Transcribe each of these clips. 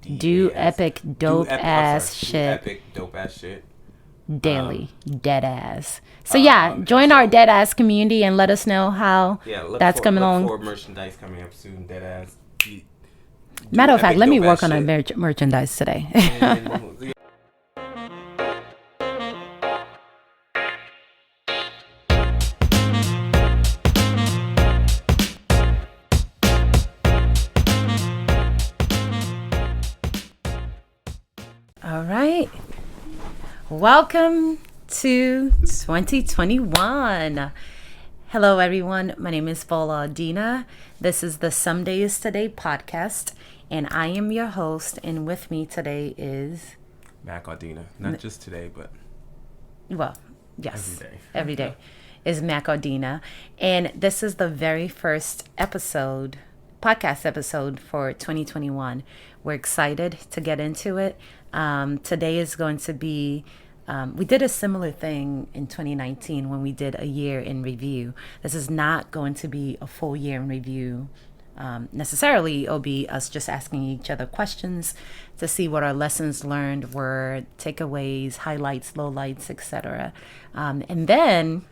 Do epic dope ass Do shit epic dope ass shit. daily. Dead ass. So yeah, join our dead ass community and let us know how that's coming along. Look for merchandise coming up soon. Dead ass. Matter of fact, let me work on our merchandise today. All right. Welcome to 2021. Hello, everyone. My name is Paula Dina. This is the Some Days Today podcast, and I am your host. And with me today is Mack and I. Not just today, but yes, every day is Mack and I. And this is the very first podcast episode for 2021. We're excited to get into it. Today is going to be, we did a similar thing in 2019 when we did a year in review. This is not going to be a full year in review necessarily. It'll be us just asking each other questions to see what our lessons learned were, takeaways, highlights, lowlights, etc. And then,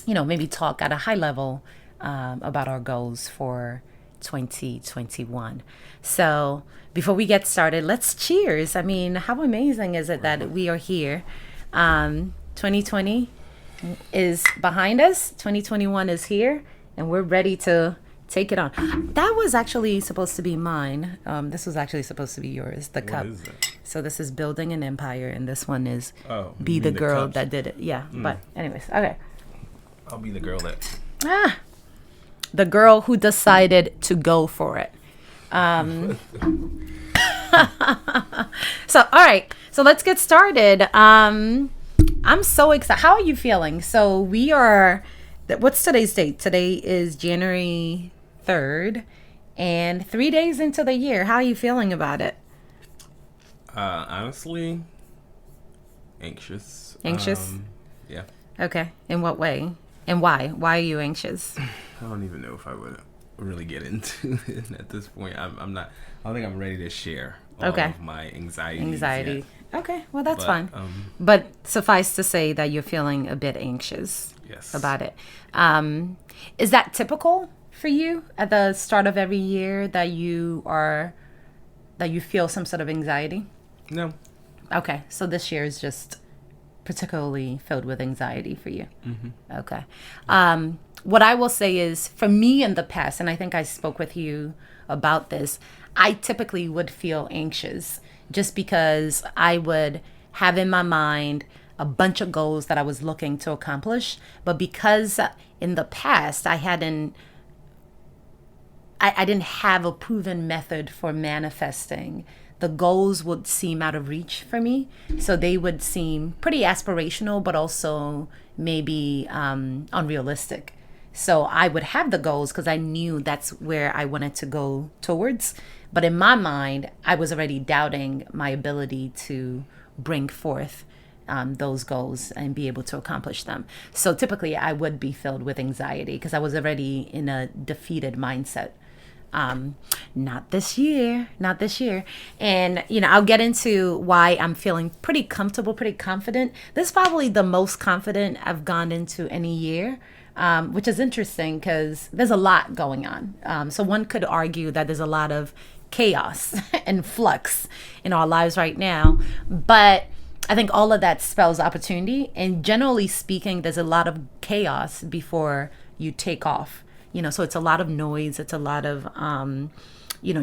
maybe talk at a high level about our goals for 2021. So before we get started, let's cheers. I mean, how amazing is it that we are here? 2020 is behind us. 2021 is here, and we're ready to take it on. That was actually supposed to be mine. This was actually supposed to be yours, the cup. What is it? So this is Building an Empire, and this one is Be the Girl That Did It. Yeah, but anyways, okay. I'll be the girl that... The girl who decided to go for it. So, all right. So let's get started. I'm so excited. How are you feeling? So we are, what's today's date? Today is January 3rd and 3 days into the year. How are you feeling about it? Honestly, anxious. Anxious? Yeah. Okay. In what way? And why? Why are you anxious? I don't even know if I would really get into it at this point. I'm not. I don't think I'm ready to share all of my anxiety. Yet. Okay, well that's fine. But suffice to say that you're feeling a bit anxious. Yes. About it. Is that typical for you at the start of every year that you feel some sort of anxiety? No. Okay, so this year is just particularly filled with anxiety for you. Mm-hmm. Okay. What I will say is, for me in the past, and I think I spoke with you about this, I typically would feel anxious just because I would have in my mind a bunch of goals that I was looking to accomplish. But because in the past I didn't have a proven method for manifesting, the goals would seem out of reach for me. So they would seem pretty aspirational, but also maybe unrealistic. So I would have the goals because I knew that's where I wanted to go towards. But in my mind, I was already doubting my ability to bring forth those goals and be able to accomplish them. So typically I would be filled with anxiety because I was already in a defeated mindset. Not this year. And, I'll get into why I'm feeling pretty comfortable, pretty confident. This is probably the most confident I've gone into any year, which is interesting because there's a lot going on. So one could argue that there's a lot of chaos and flux in our lives right now. But I think all of that spells opportunity. And generally speaking, there's a lot of chaos before you take off. So it's a lot of noise. It's a lot of,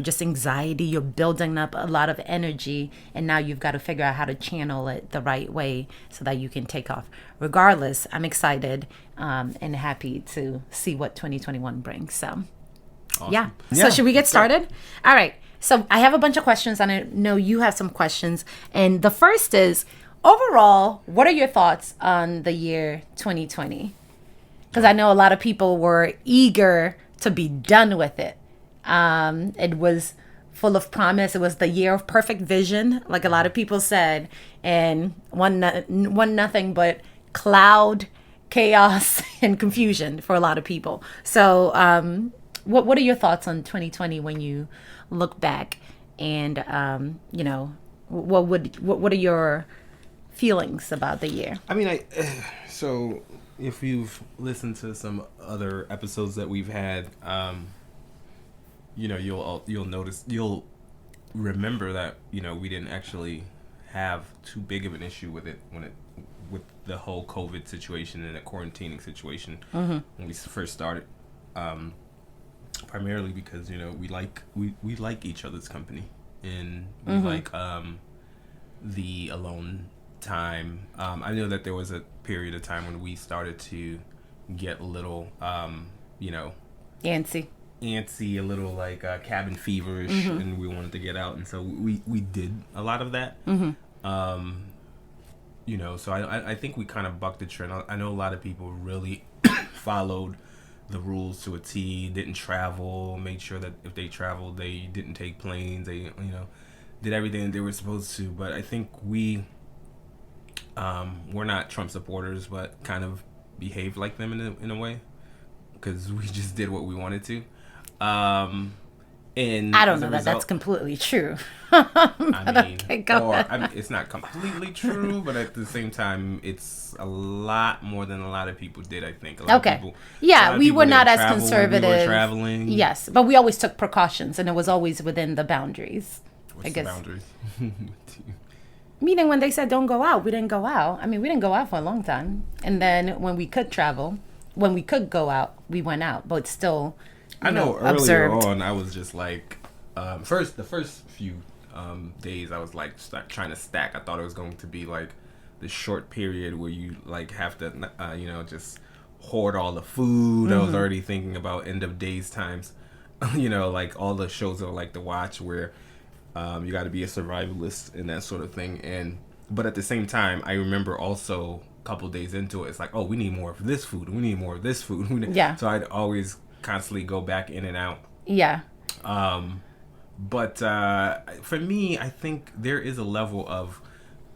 just anxiety. You're building up a lot of energy. And now you've got to figure out how to channel it the right way so that you can take off. Regardless, I'm excited and happy to see what 2021 brings. So, awesome. yeah. So should we get started? All right. So I have a bunch of questions, and I know you have some questions. And the first is, overall, what are your thoughts on the year 2020? Because I know a lot of people were eager to be done with it. It was full of promise. It was the year of perfect vision, like a lot of people said, and one nothing but cloud, chaos, and confusion for a lot of people. So what are your thoughts on 2020 when you look back And what are your feelings about the year? I mean, so if you've listened to some other episodes that we've had, you'll notice, you'll remember that we didn't actually have too big of an issue with it with the whole COVID situation and the quarantining situation when we first started. Primarily because we like each other's company, and we like the alone time. I know that there was a period of time when we started to get a little Antsy, a little like cabin feverish, and we wanted to get out, and so we did a lot of that. So I think we kind of bucked the trend. I know a lot of people really followed the rules to a T, didn't travel, made sure that if they traveled, they didn't take planes, they did everything that they were supposed to. But I think we're not Trump supporters, but kind of behaved like them in a way, because we just did what we wanted to. And I don't know that that's completely true. It's not completely true, but at the same time, it's a lot more than a lot of people did, I think. We were not as conservative. We were traveling. Yes, but we always took precautions, and it was always within the boundaries. What's the boundaries? Meaning when they said don't go out, we didn't go out. I mean, we didn't go out for a long time. And then when we could travel, when we could go out, we went out. But still, I know earlier on, I was just like, the first few days, I was like trying to stack. I thought it was going to be like the short period where you like have to, just hoard all the food. I was already thinking about end of days times, like all the shows that I like to watch where you got to be a survivalist and that sort of thing. But at the same time, I remember also a couple of days into it, it's like, oh, we need more of this food. We need more of this food. Yeah. So I'd always constantly go back in and out. Yeah. But for me, I think there is a level of,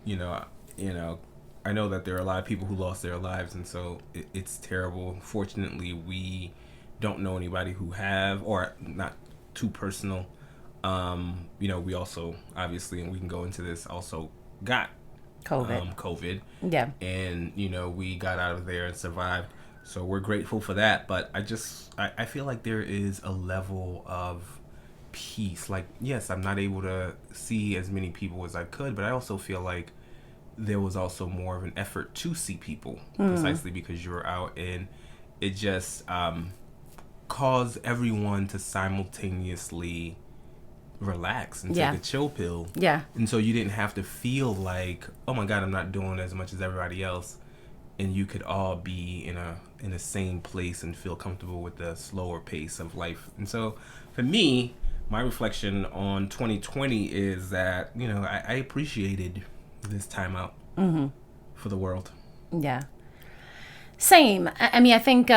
I know that there are a lot of people who lost their lives, and so it's terrible. Fortunately, we don't know anybody who have, or not too personal. We also, obviously, and we can go into this, also got COVID. Yeah. And, we got out of there and survived. So we're grateful for that. But I feel like there is a level of peace. Like, yes, I'm not able to see as many people as I could, but I also feel like there was also more of an effort to see people precisely because you were out, and it just caused everyone to simultaneously relax and take a chill pill. Yeah. And so you didn't have to feel like, oh my God, I'm not doing as much as everybody else. And you could all be in the same place and feel comfortable with the slower pace of life. And so for me, my reflection on 2020 is that, I appreciated this time out for the world. Yeah. Same. I mean, I think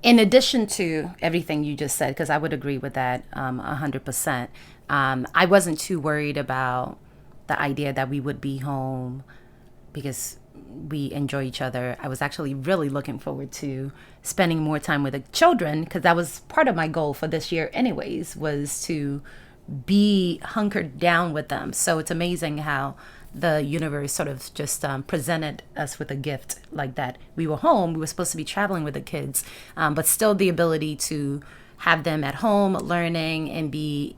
in addition to everything you just said, because I would agree with that 100%, I wasn't too worried about the idea that we would be home because we enjoy each other. I was actually really looking forward to spending more time with the children, because that was part of my goal for this year anyways, was to be hunkered down with them. So it's amazing how the universe sort of just presented us with a gift like that. We were home, we were supposed to be traveling with the kids, but still the ability to have them at home learning and be,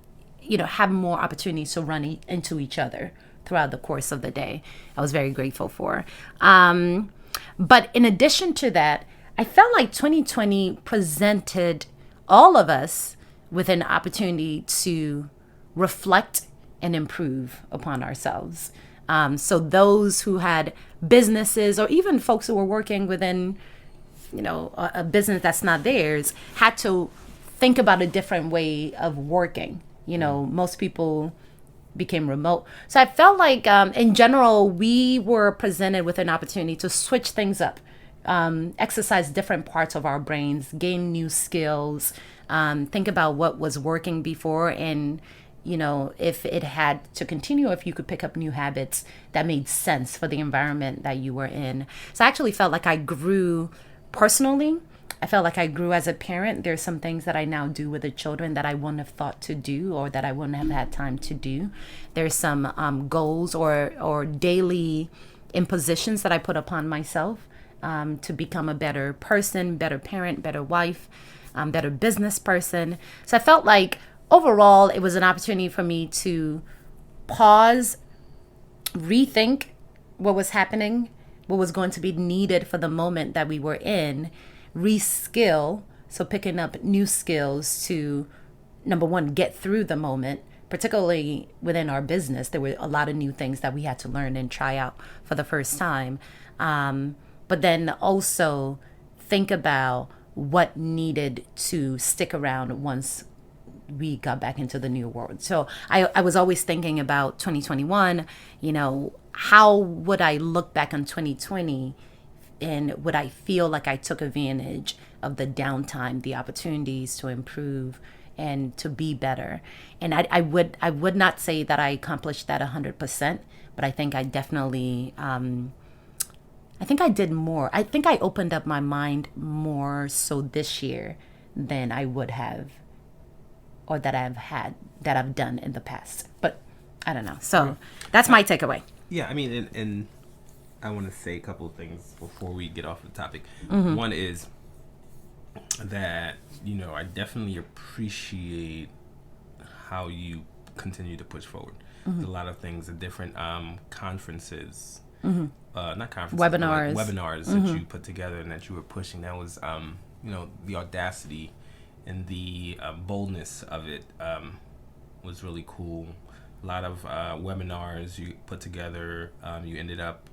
have more opportunities to run into each other throughout the course of the day. I was very grateful for. But in addition to that, I felt like 2020 presented all of us with an opportunity to reflect and improve upon ourselves. So those who had businesses, or even folks who were working within, a business that's not theirs, had to think about a different way of working. Most people became remote. So I felt like in general, we were presented with an opportunity to switch things up, exercise different parts of our brains, gain new skills, think about what was working before, and if it had to continue, if you could pick up new habits that made sense for the environment that you were in. So I actually felt like I grew personally, I felt like I grew as a parent. There's some things that I now do with the children that I wouldn't have thought to do or that I wouldn't have had time to do. There's some goals or daily impositions that I put upon myself to become a better person, better parent, better wife, better business person. So I felt like overall it was an opportunity for me to pause, rethink what was happening, what was going to be needed for the moment that we were in, reskill, so picking up new skills to, number one, get through the moment, particularly within our business. There were a lot of new things that we had to learn and try out for the first time. But then also think about what needed to stick around once we got back into the new world. So I was always thinking about 2021, how would I look back on 2020 and would I feel like I took advantage of the downtime, the opportunities to improve and to be better? And I would not say that I accomplished that 100%, but I think I definitely, I think I did more. I think I opened up my mind more so this year than I would have or that I've done in the past. But I don't know. So that's my takeaway. Yeah, I mean, and I want to say a couple of things before we get off the topic. Mm-hmm. One is that, I definitely appreciate how you continue to push forward. Mm-hmm. There's a lot of things, different conferences, mm-hmm. Not conferences, webinars mm-hmm. that you put together and that you were pushing. That was, the audacity and the boldness of it was really cool. A lot of webinars you put together. You ended up,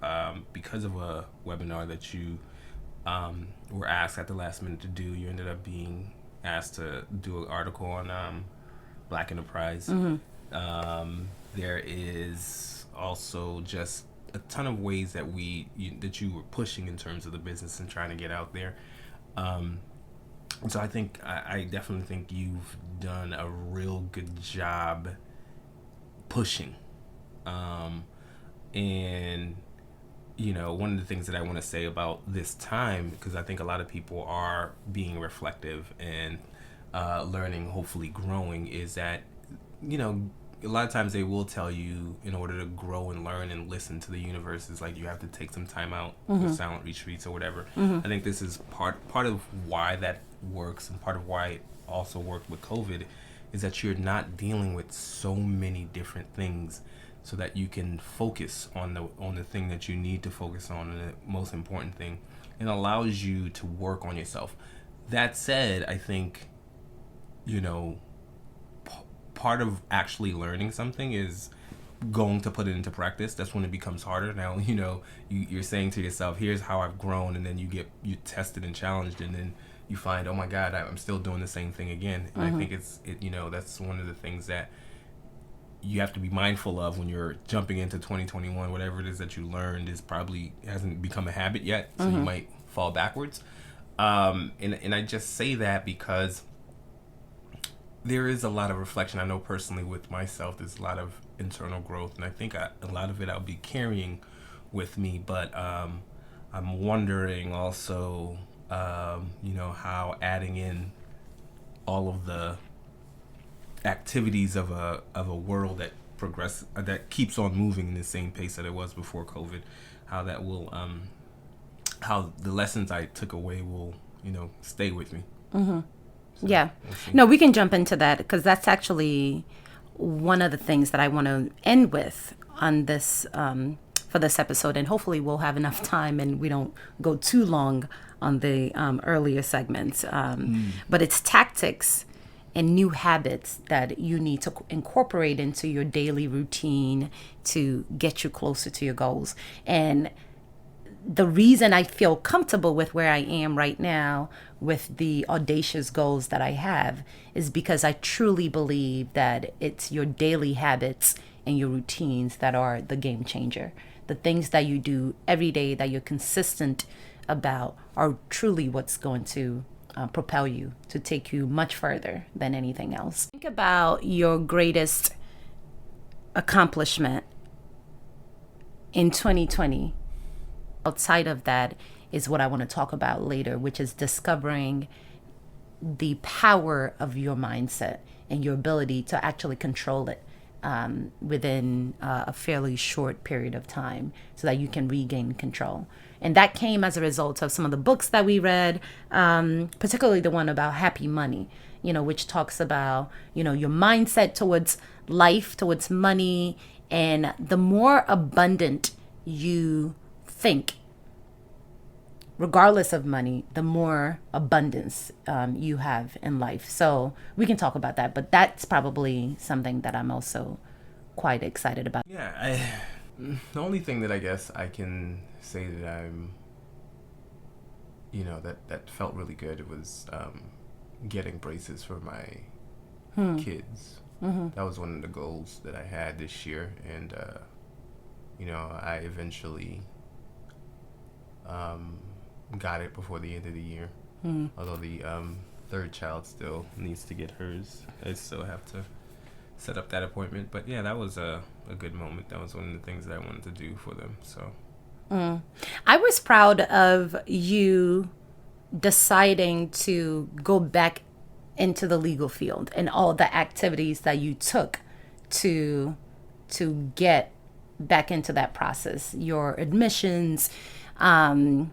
because of a webinar that you were asked at the last minute to do, you ended up being asked to do an article on Black enterprise. Mm-hmm. There is also just a ton of ways that that you were pushing in terms of the business and trying to get out there. So I think I definitely think you've done a real good job pushing. And one of the things that I want to say about this time, because I think a lot of people are being reflective and learning, hopefully growing, is that a lot of times they will tell you in order to grow and learn and listen to the universe is like you have to take some time out mm-hmm. for silent retreats or whatever. Mm-hmm. I think this is part of why that works, and part of why it also worked with COVID is that you're not dealing with so many different things, so that you can focus on the thing that you need to focus on, and the most important thing. It allows you to work on yourself. That said, I think part of actually learning something is going to put it into practice. That's when it becomes harder. Now, you're saying to yourself, here's how I've grown, and then you tested and challenged, and then you find, oh my God, I'm still doing the same thing again. And mm-hmm. I think that's one of the things that you have to be mindful of when you're jumping into 2021. Whatever it is that you learned hasn't become a habit yet, so mm-hmm. you might fall backwards. And I just say that because there is a lot of reflection. I know personally with myself, there's a lot of internal growth, and I think a lot of it I'll be carrying with me. But I'm wondering also, how adding in all of the activities of a world that keeps on moving in the same pace that it was before COVID, how that will, how the lessons I took away will, stay with me. Mm-hmm. So, yeah. No, we can jump into that because that's actually one of the things that I want to end with on this for this episode, and hopefully we'll have enough time and we don't go too long on the earlier segments. But it's tactics and new habits that you need to incorporate into your daily routine to get you closer to your goals. And the reason I feel comfortable with where I am right now with the audacious goals that I have is because I truly believe that it's your daily habits and your routines that are the game changer. The things that you do every day that you're consistent about are truly what's going to propel you to take you much further than anything else. Think about your greatest accomplishment in 2020. Outside of that, is what I want to talk about later, which is discovering the power of your mindset and your ability to actually control it within a fairly short period of time so that you can regain control. And that came as a result of some of the books that we read, particularly the one about happy money, which talks about, your mindset towards life, towards money. And the more abundant you think, regardless of money, the more abundance you have in life. So we can talk about that, but that's probably something that I'm also quite excited about. Yeah, the only thing that I guess I can say that I'm, that felt really good was getting braces for my kids. Mm-hmm. That was one of the goals that I had this year, and I eventually got it before the end of the year. Although the third child still needs to get hers. I still have to set up that appointment. But yeah, that was a good moment. That was one of the things that I wanted to do for them. So I was proud of you deciding to go back into the legal field and all the activities that you took to get back into that process, your admissions, and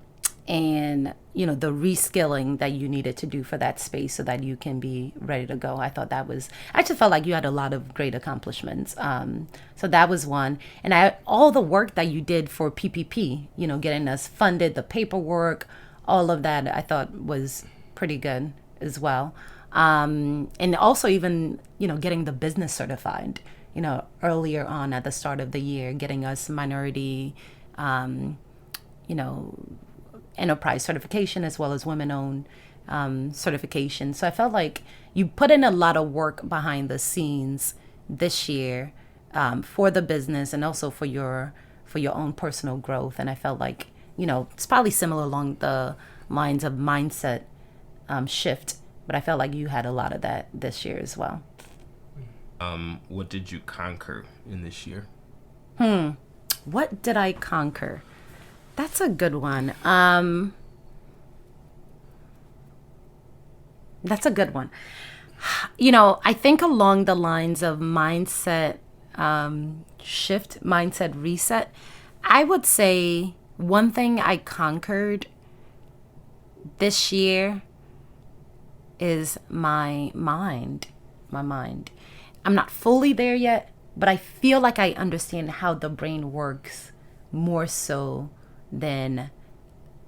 the reskilling that you needed to do for that space so that you can be ready to go. I just felt like you had a lot of great accomplishments. So that was one. And all the work that you did for PPP, getting us funded, the paperwork, all of that, I thought was pretty good as well. And also even, getting the business certified, earlier on at the start of the year, getting us minority, enterprise certification as well as women-owned certification. So I felt like you put in a lot of work behind the scenes this year for the business and also for your own personal growth. And I felt like, it's probably similar along the lines of mindset shift, but I felt like you had a lot of that this year as well. What did you conquer in this year? What did I conquer? That's a good one. That's a good one. I think along the lines of mindset shift, mindset reset, I would say one thing I conquered this year is my mind. I'm not fully there yet, but I feel like I understand how the brain works more so than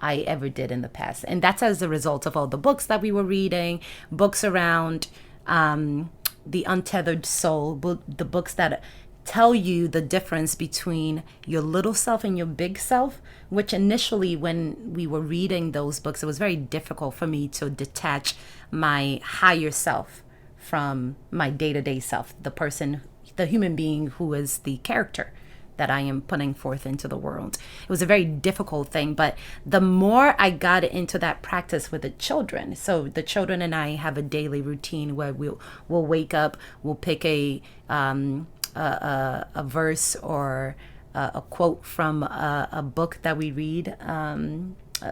I ever did in the past. And that's as a result of all the books that we were reading, books around the untethered soul, the books that tell you the difference between your little self and your big self, which initially when we were reading those books, it was very difficult for me to detach my higher self from my day-to-day self, the human being who is the character that I am putting forth into the world. It was a very difficult thing, but the more I got into that practice with the children, so the children and I have a daily routine where we'll wake up, we'll pick a verse or a quote from a book that we read.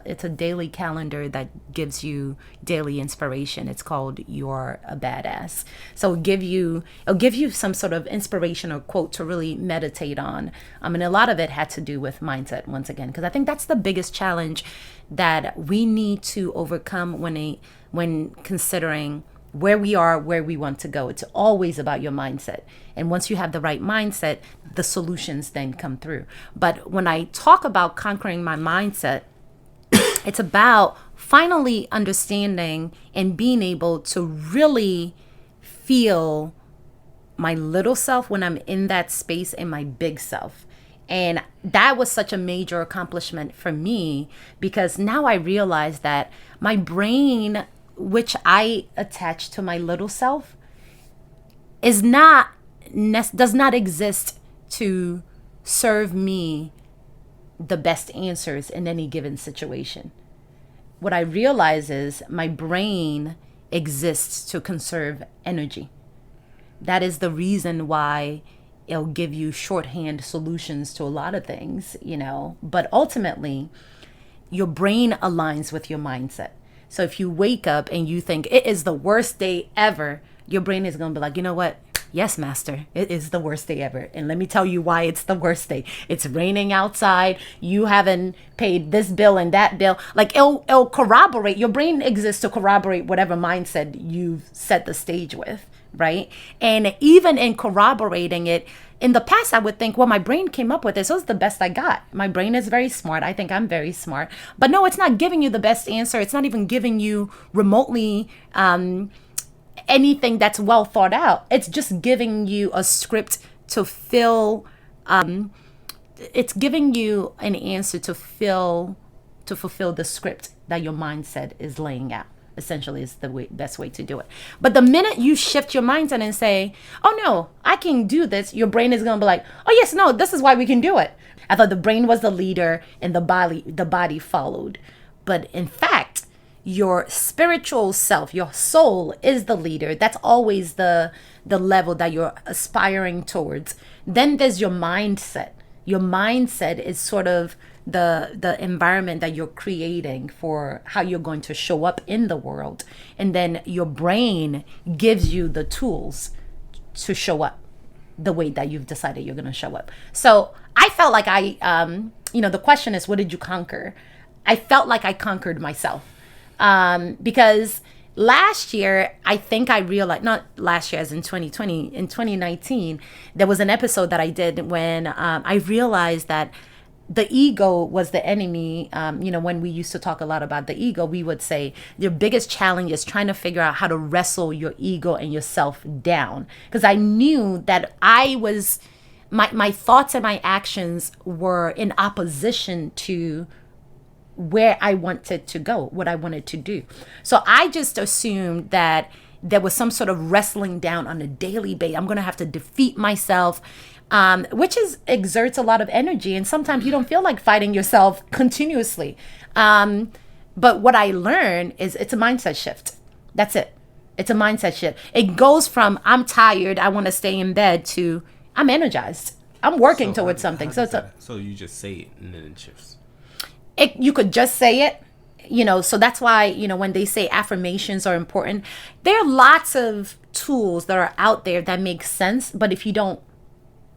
It's a daily calendar that gives you daily inspiration. It's called You're a Badass. So it'll give you some sort of inspiration or quote to really meditate on. And a lot of it had to do with mindset once again, because I think that's the biggest challenge that we need to overcome when considering where we are, where we want to go. It's always about your mindset. And once you have the right mindset, the solutions then come through. But when I talk about conquering my mindset, it's about finally understanding and being able to really feel my little self when I'm in that space and my big self. And that was such a major accomplishment for me because now I realize that my brain, which I attach to my little self, does not exist to serve me the best answers in any given situation. What I realize is my brain exists to conserve energy. That is the reason why it'll give you shorthand solutions to a lot of things, but ultimately your brain aligns with your mindset. So if you wake up and you think it is the worst day ever, your brain is going to be like, you know what? Yes, master, it is the worst day ever. And let me tell you why it's the worst day. It's raining outside. You haven't paid this bill and that bill. Like it'll corroborate. Your brain exists to corroborate whatever mindset you've set the stage with, right? And even in corroborating it, in the past, I would think, well, my brain came up with this. So it's the best I got. My brain is very smart. I think I'm very smart. But no, it's not giving you the best answer. It's not even giving you remotely anything that's well thought out. It's just giving you a script to fill. It's giving you an answer to fulfill the script that your mindset is laying out. Essentially, is the best way to do it. But the minute you shift your mindset and say, "Oh no, I can do this," your brain is gonna be like, "Oh yes, no, this is why we can do it." I thought the brain was the leader and the body followed, but in fact, your spiritual self, your soul is the leader. That's always the level that you're aspiring towards. Then there's your mindset. Your mindset is sort of the environment that you're creating for how you're going to show up in the world. And then your brain gives you the tools to show up the way that you've decided you're going to show up. So I felt like the question is, what did you conquer? I felt like I conquered myself. Because last year, I think I realized, not last year as in 2020, in 2019, there was an episode that I did when I realized that the ego was the enemy. When we used to talk a lot about the ego, we would say your biggest challenge is trying to figure out how to wrestle your ego and yourself down. Because I knew that my thoughts and my actions were in opposition to where I wanted to go, what I wanted to do. So I just assumed that there was some sort of wrestling down on a daily basis. I'm going to have to defeat myself, which exerts a lot of energy. And sometimes you don't feel like fighting yourself continuously. But what I learned is it's a mindset shift. That's it. It's a mindset shift. It goes from I'm tired, I want to stay in bed, to I'm energized. I'm working towards something. So you just say it and then it shifts. You could just say it, so that's why, when they say affirmations are important, there are lots of tools that are out there that make sense. But if you don't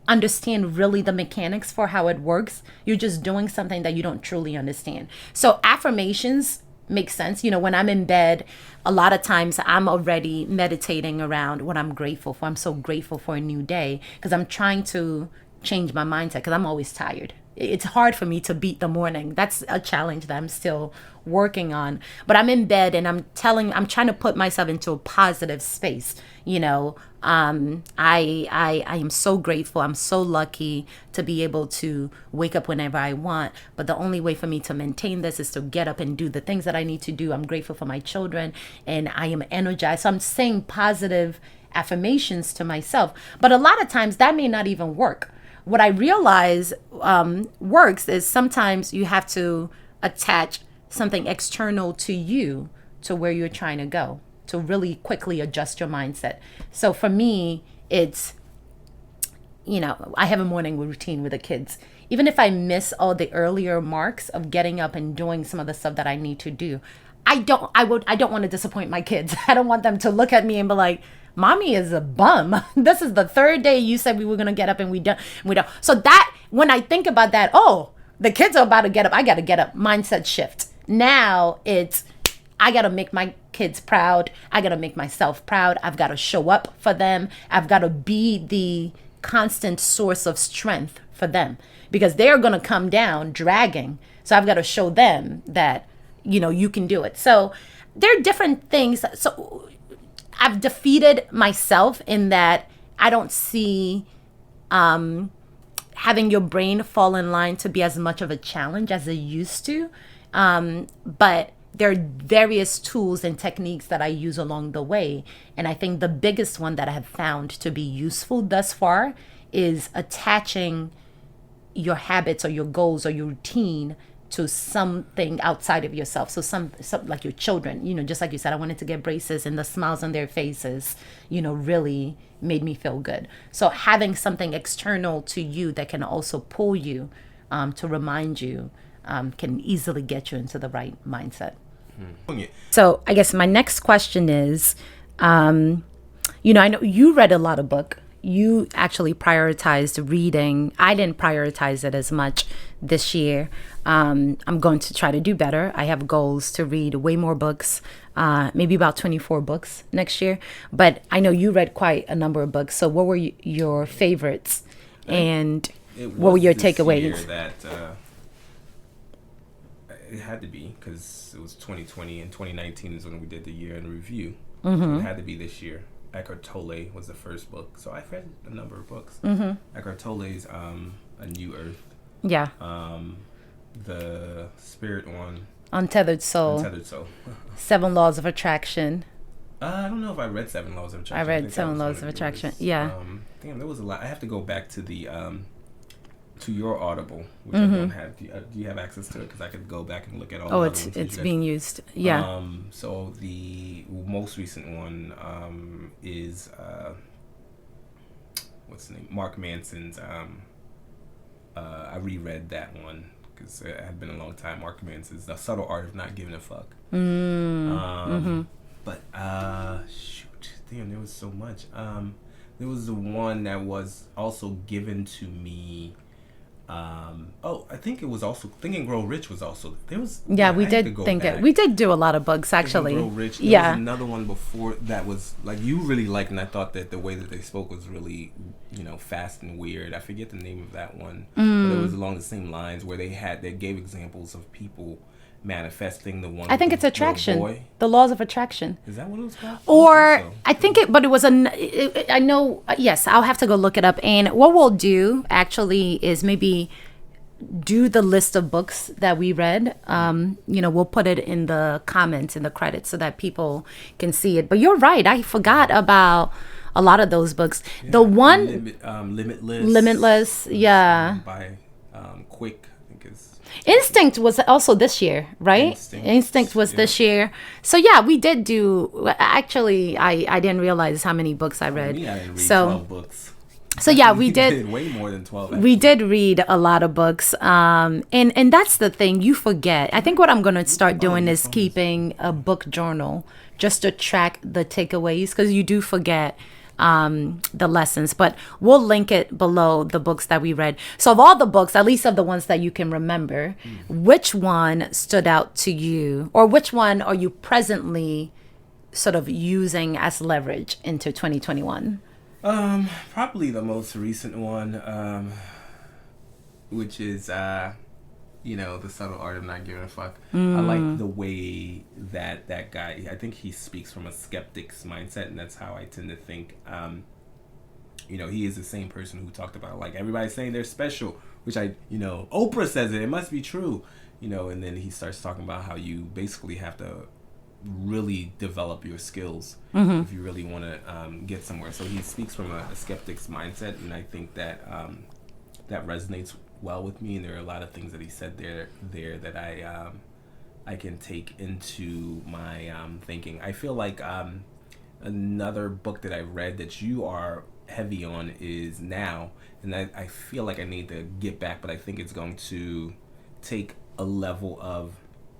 understand really the mechanics for how it works, you're just doing something that you don't truly understand. So affirmations make sense. When I'm in bed, a lot of times I'm already meditating around what I'm grateful for. I'm so grateful for a new day because I'm trying to change my mindset because I'm always tired. It's hard for me to beat the morning. That's a challenge that I'm still working on. But I'm in bed and I'm trying to put myself into a positive space. I am so grateful. I'm so lucky to be able to wake up whenever I want. But the only way for me to maintain this is to get up and do the things that I need to do. I'm grateful for my children and I am energized. So I'm saying positive affirmations to myself. But a lot of times that may not even work. What I realize works is sometimes you have to attach something external to you to where you're trying to go to really quickly adjust your mindset. So for me, it's, I have a morning routine with the kids. Even if I miss all the earlier marks of getting up and doing some of the stuff that I need to do, I don't want to disappoint my kids. I don't want them to look at me and be like, Mommy is a bum. This is the third day you said we were going to get up and we don't. So that, when I think about that, the kids are about to get up. I got to get up. Mindset shift. Now it's, I got to make my kids proud. I got to make myself proud. I've got to show up for them. I've got to be the constant source of strength for them because they're going to come down dragging. So I've got to show them that, you can do it. So there are different things. So I've defeated myself in that I don't see having your brain fall in line to be as much of a challenge as it used to. But there are various tools and techniques that I use along the way. And I think the biggest one that I have found to be useful thus far is attaching your habits or your goals or your routine to something outside of yourself. So some like your children, just like you said, I wanted to get braces and the smiles on their faces, really made me feel good. So having something external to you that can also pull you to remind you can easily get you into the right mindset. Hmm. So I guess my next question is, I know you read a lot of book. You actually prioritized reading. I didn't prioritize it as much this year. I'm going to try to do better. I have goals to read way more books, maybe about 24 books next year. But I know you read quite a number of books. So what were your favorites, and what were your takeaways? It had to be, because it was 2020 and 2019 is when we did the year in review. Mm-hmm. So it had to be this year. Eckhart Tolle was the first book. So I've read a number of books. Mm-hmm. Eckhart Tolle's A New Earth. Yeah. The Spirit one. Untethered Soul. 7 Laws of Attraction. I don't know if I read 7 Laws of Attraction. I read 7 Laws of Attraction. Yeah. Damn, there was a lot. I have to go back to the to your Audible, which Mm-hmm. I don't have. Do you have access to it? Because I could go back and look at all. Oh, the it's being used. Yeah. So the most recent one is what's the name? Mark Manson's. I reread that one because it had been a long time. Mark Manson's The Subtle Art of Not Giving a Fuck. Mm-hmm. But shoot, damn, there was so much. There was the one that was also given to me. I think it was also Think and Grow Rich was also there was. Yeah, we did think it. We did do a lot of books actually. Think and Grow Rich. There was another one before that was like you really liked, and I thought that the way that they spoke was really, fast and weird. I forget the name of that one, but it was along the same lines where they gave examples of people manifesting the one. I think it's attraction. The laws of attraction. Is that what it was called? Or I think it, but it was I know. Yes, I'll have to go look it up. And what we'll do actually is maybe do the list of books that we read. We'll put it in the comments, in the credits, so that people can see it. But you're right. I forgot about a lot of those books. Yeah, the one Limitless. Yeah. By Quick. Instinct was also this year, right? Instinct was this year. So yeah, we did do. Actually, I didn't realize how many books I read. I didn't read 12 books. So yeah, we did way more than 12. Actually. We did read a lot of books, and that's the thing, you forget. I think what I'm gonna start doing is keeping a book journal just to track the takeaways, because you do forget the lessons. But we'll link it below, the books that we read. So of all the books, at least of the ones that you can remember, which one stood out to you, or which one are you presently sort of using as leverage into 2021? Probably the most recent one, which is The Subtle Art of Not Giving a Fuck. I like the way that guy, I think he speaks from a skeptic's mindset, and that's how I tend to think. He is the same person who talked about, like, everybody's saying they're special, which Oprah says it must be true, and then he starts talking about how you basically have to really develop your skills if you really want to get somewhere. So he speaks from a skeptic's mindset, and I think that that resonates well with me. And there are a lot of things that he said there that I can take into my thinking. I feel like another book that I read that you are heavy on is Now, and I feel like I need to get back, but I think it's going to take a level of.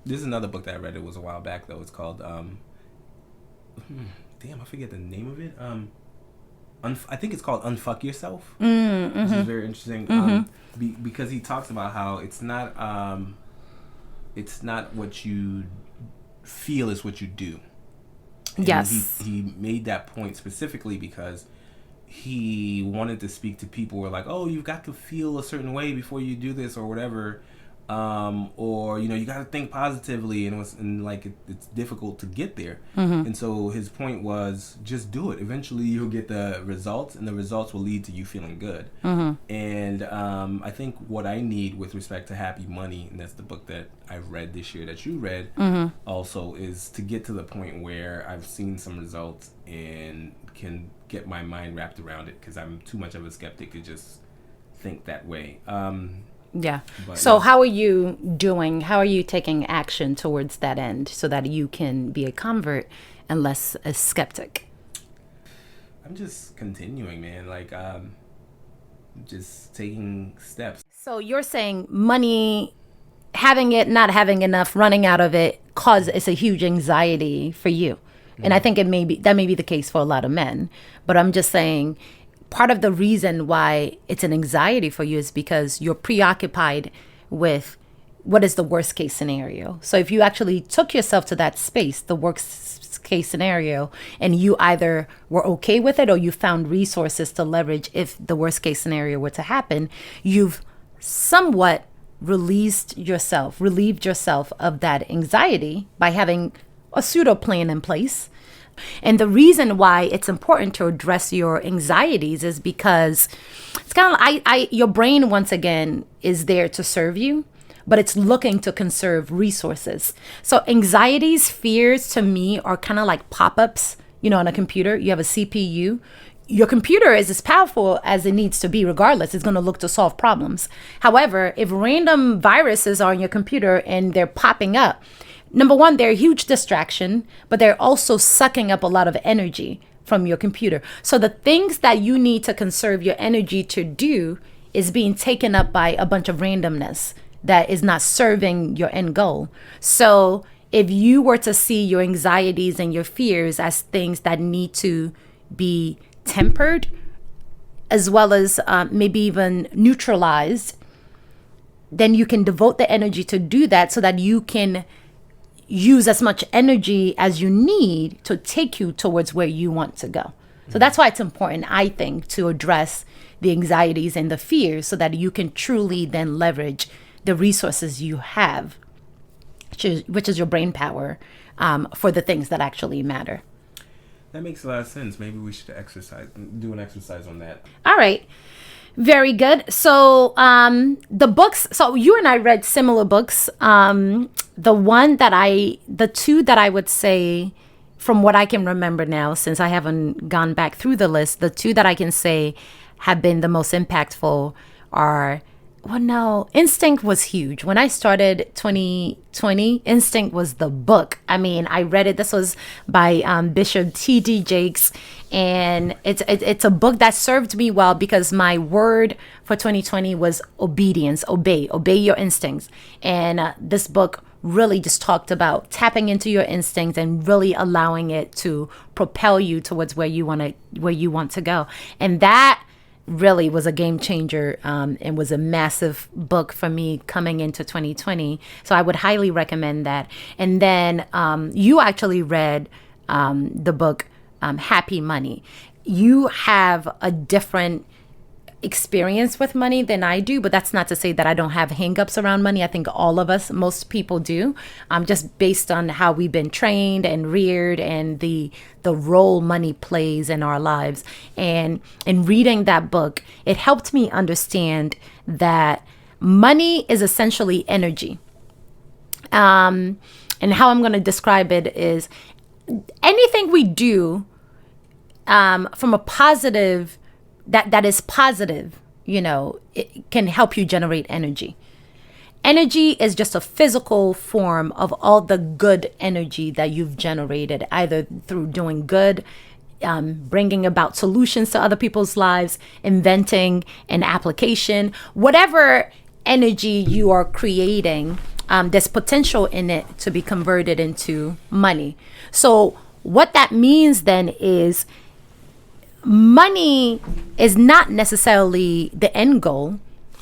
This is another book that I read. It was a while back, though. It's called, damn, I forget the name of it. I think it's called Unfuck Yourself, which is very interesting, because he talks about how it's not what you feel, is what you do. And yes. He made that point specifically because he wanted to speak to people who were like, oh, you've got to feel a certain way before you do this or whatever. Or you got to think positively, and it's difficult to get there. And so his point was, just do it. Eventually you'll get the results, and the results will lead to you feeling good. And I think what I need with respect to Happy Money, and that's the book that I've read this year that you read also, is to get to the point where I've seen some results and can get my mind wrapped around it, because I'm too much of a skeptic to just think that way. Yeah. So how are you doing? How are you taking action towards that end so that you can be a convert and less a skeptic? I'm just continuing, man. Like, just taking steps. So you're saying money having it, not having enough, running out of it, it's a huge anxiety for you. And I think that may be the case for a lot of men. But I'm just saying, part of the reason why it's an anxiety for you is because you're preoccupied with what is the worst case scenario. So if you actually took yourself to that space, the worst case scenario, and you either were okay with it or you found resources to leverage if the worst case scenario were to happen, you've somewhat relieved yourself of that anxiety by having a pseudo plan in place. And the reason why it's important to address your anxieties is because it's kind of your brain, once again, is there to serve you, but it's looking to conserve resources. So anxieties, fears, to me, are kind of like pop-ups. On a computer, you have a CPU. Your computer is as powerful as it needs to be regardless. It's going to look to solve problems. However, if random viruses are on your computer and they're popping up, number one, they're a huge distraction, but they're also sucking up a lot of energy from your computer. So the things that you need to conserve your energy to do is being taken up by a bunch of randomness that is not serving your end goal. So if you were to see your anxieties and your fears as things that need to be tempered, as well as maybe even neutralized, then you can devote the energy to do that so that you can use as much energy as you need to take you towards where you want to go. So that's why it's important, I think, to address the anxieties and the fears so that you can truly then leverage the resources you have, which is your brain power, for the things that actually matter. That makes a lot of sense. Maybe we should do an exercise on that. All right. Very good. So the books, so you and I read similar books. The two that I would say, from what I can remember now, since I haven't gone back through the list, the two that I can say have been the most impactful are, Instinct was huge. When I started 2020, Instinct was the book. I mean, I read it. This was by Bishop T.D. Jakes. And it's a book that served me well because my word for 2020 was obedience, obey your instincts. And this book really just talked about tapping into your instincts and really allowing it to propel you towards where you want to go. And that really was a game changer, and was a massive book for me coming into 2020. So I would highly recommend that. And then you actually read the book Happy Money. You have a different experience with money than I do, but that's not to say that I don't have hangups around money. I think all of us, most people do, just based on how we've been trained and reared and the role money plays in our lives. And in reading that book, it helped me understand that money is essentially energy. And how I'm going to describe it is anything we do from a positive, that is positive, it can help you generate energy. Energy is just a physical form of all the good energy that you've generated, either through doing good, bringing about solutions to other people's lives, inventing an application, whatever energy you are creating, there's potential in it to be converted into money. So what that means then is money is not necessarily the end goal.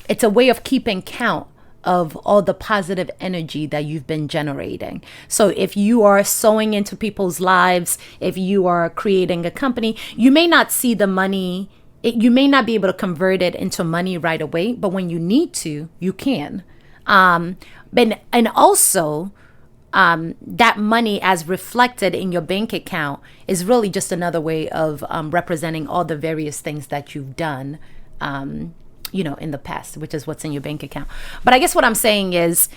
It's a way of keeping count of all the positive energy that you've been generating. So if you are sowing into people's lives, if you are creating a company, you may not see the money, you may not be able to convert it into money right away, but when you need to, you can. And also, that money as reflected in your bank account is really just another way of representing all the various things that you've done, in the past, which is what's in your bank account. But I guess what I'm saying is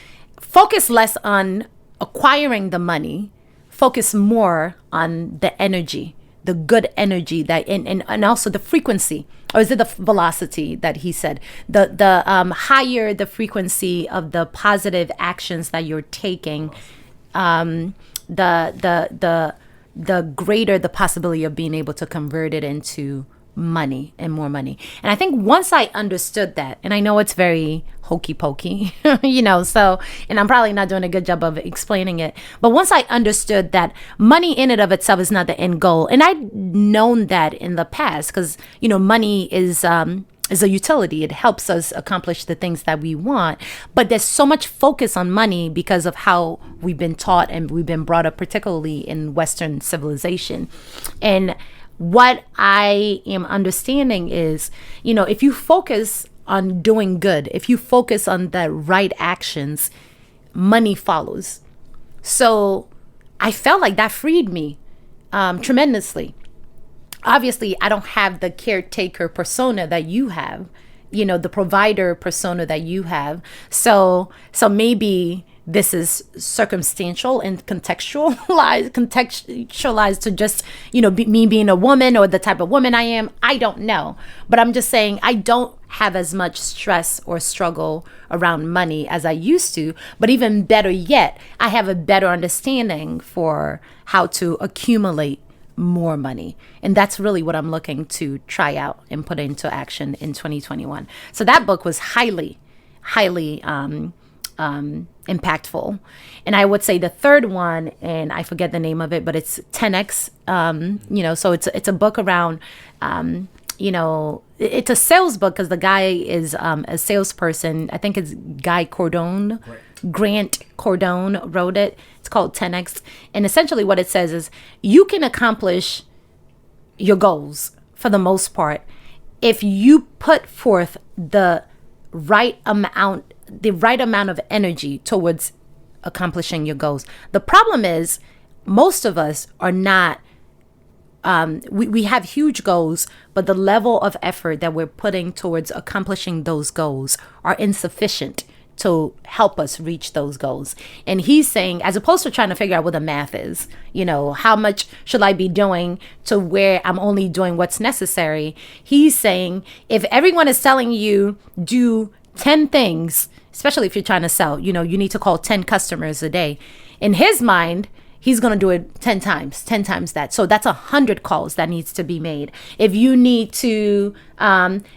focus less on acquiring the money, focus more on the energy, the good energy that, and also the frequency, or is it the velocity that he said? The higher the frequency of the positive actions that you're taking, the greater the possibility of being able to convert it into money and more money. And I think once I understood that, and I know it's very hokey pokey, so, and I'm probably not doing a good job of explaining it, but once I understood that money in and of itself is not the end goal, and I'd known that in the past, because, money is a utility. It helps us accomplish the things that we want. But there's so much focus on money because of how we've been taught and we've been brought up, particularly in Western civilization. And what I am understanding is, if you focus on doing good, if you focus on the right actions, money follows. So I felt like that freed me tremendously. Obviously, I don't have the caretaker persona that you have, the provider persona that you have. So maybe this is circumstantial and contextualized to just, me being a woman or the type of woman I am. I don't know. But I'm just saying I don't have as much stress or struggle around money as I used to. But even better yet, I have a better understanding for how to accumulate more money. And that's really what I'm looking to try out and put into action in 2021. So that book was highly impactful. And I would say the third one, and I forget the name of it, but it's 10X. So it's a book around, it's a sales book because the guy is a salesperson. I think it's Grant Cardone wrote it. It's called 10X. And essentially what it says is you can accomplish your goals for the most part if you put forth the right amount of energy towards accomplishing your goals. The problem is most of us are not, we have huge goals, but the level of effort that we're putting towards accomplishing those goals are insufficient to help us reach those goals. And he's saying, as opposed to trying to figure out what the math is, how much should I be doing to where I'm only doing what's necessary? He's saying, if everyone is telling you do 10 things, especially if you're trying to sell, you need to call 10 customers a day. In his mind, he's going to do it 10 times that. So that's 100 calls that needs to be made. If you need to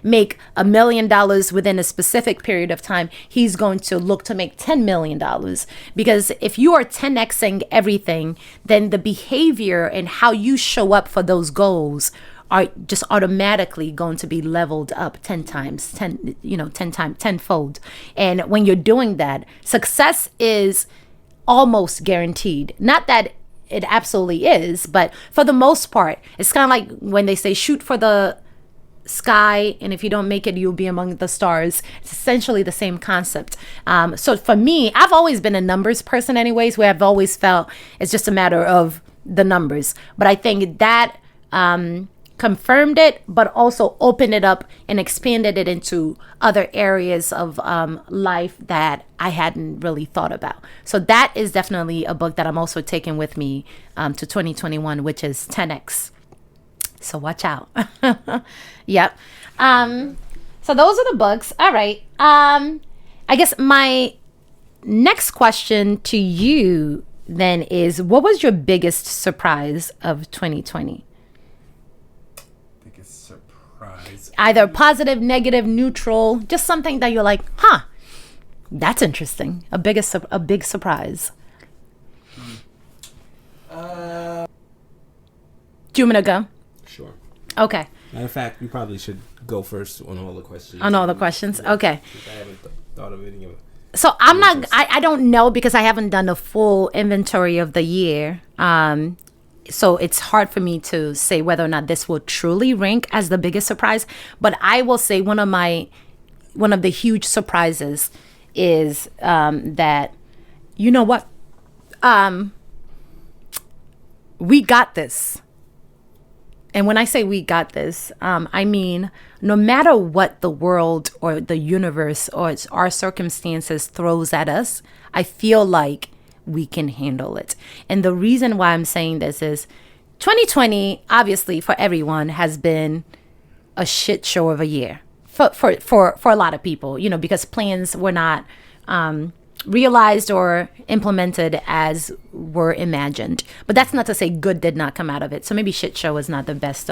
make $1 million within a specific period of time, he's going to look to make $10 million. Because if you are 10xing everything, then the behavior and how you show up for those goals are just automatically going to be leveled up 10 times, 10-fold. And when you're doing that, success is almost guaranteed. Not that it absolutely is, but for the most part, it's kind of like when they say shoot for the sky, and if you don't make it, you'll be among the stars. It's essentially the same concept. So for me, I've always been a numbers person anyways, where I've always felt it's just a matter of the numbers. But I think that confirmed it, but also opened it up and expanded it into other areas of life that I hadn't really thought about. So that is definitely a book that I'm also taking with me to 2021, which is 10X. So watch out. Yep. So those are the books. All right. I guess my next question to you then is, what was your biggest surprise of 2020? Either positive, negative, neutral, just something that you're like, that's interesting. A big surprise. Do you want me to go? Sure. Okay. Matter of fact, we probably should go first on all the questions. On all the questions? Okay. I haven't thought of any of it. So I don't know because I haven't done a full inventory of the year. So it's hard for me to say whether or not this will truly rank as the biggest surprise. But I will say one of the huge surprises is that, you know what? We got this. And when I say we got this, I mean, no matter what the world or the universe or our circumstances throws at us, I feel like we can handle it. And the reason why I'm saying this is 2020, obviously for everyone, has been a shit show of a year for a lot of people, because plans were not realized or implemented as were imagined. But that's not to say good did not come out of it. So maybe shit show is not the best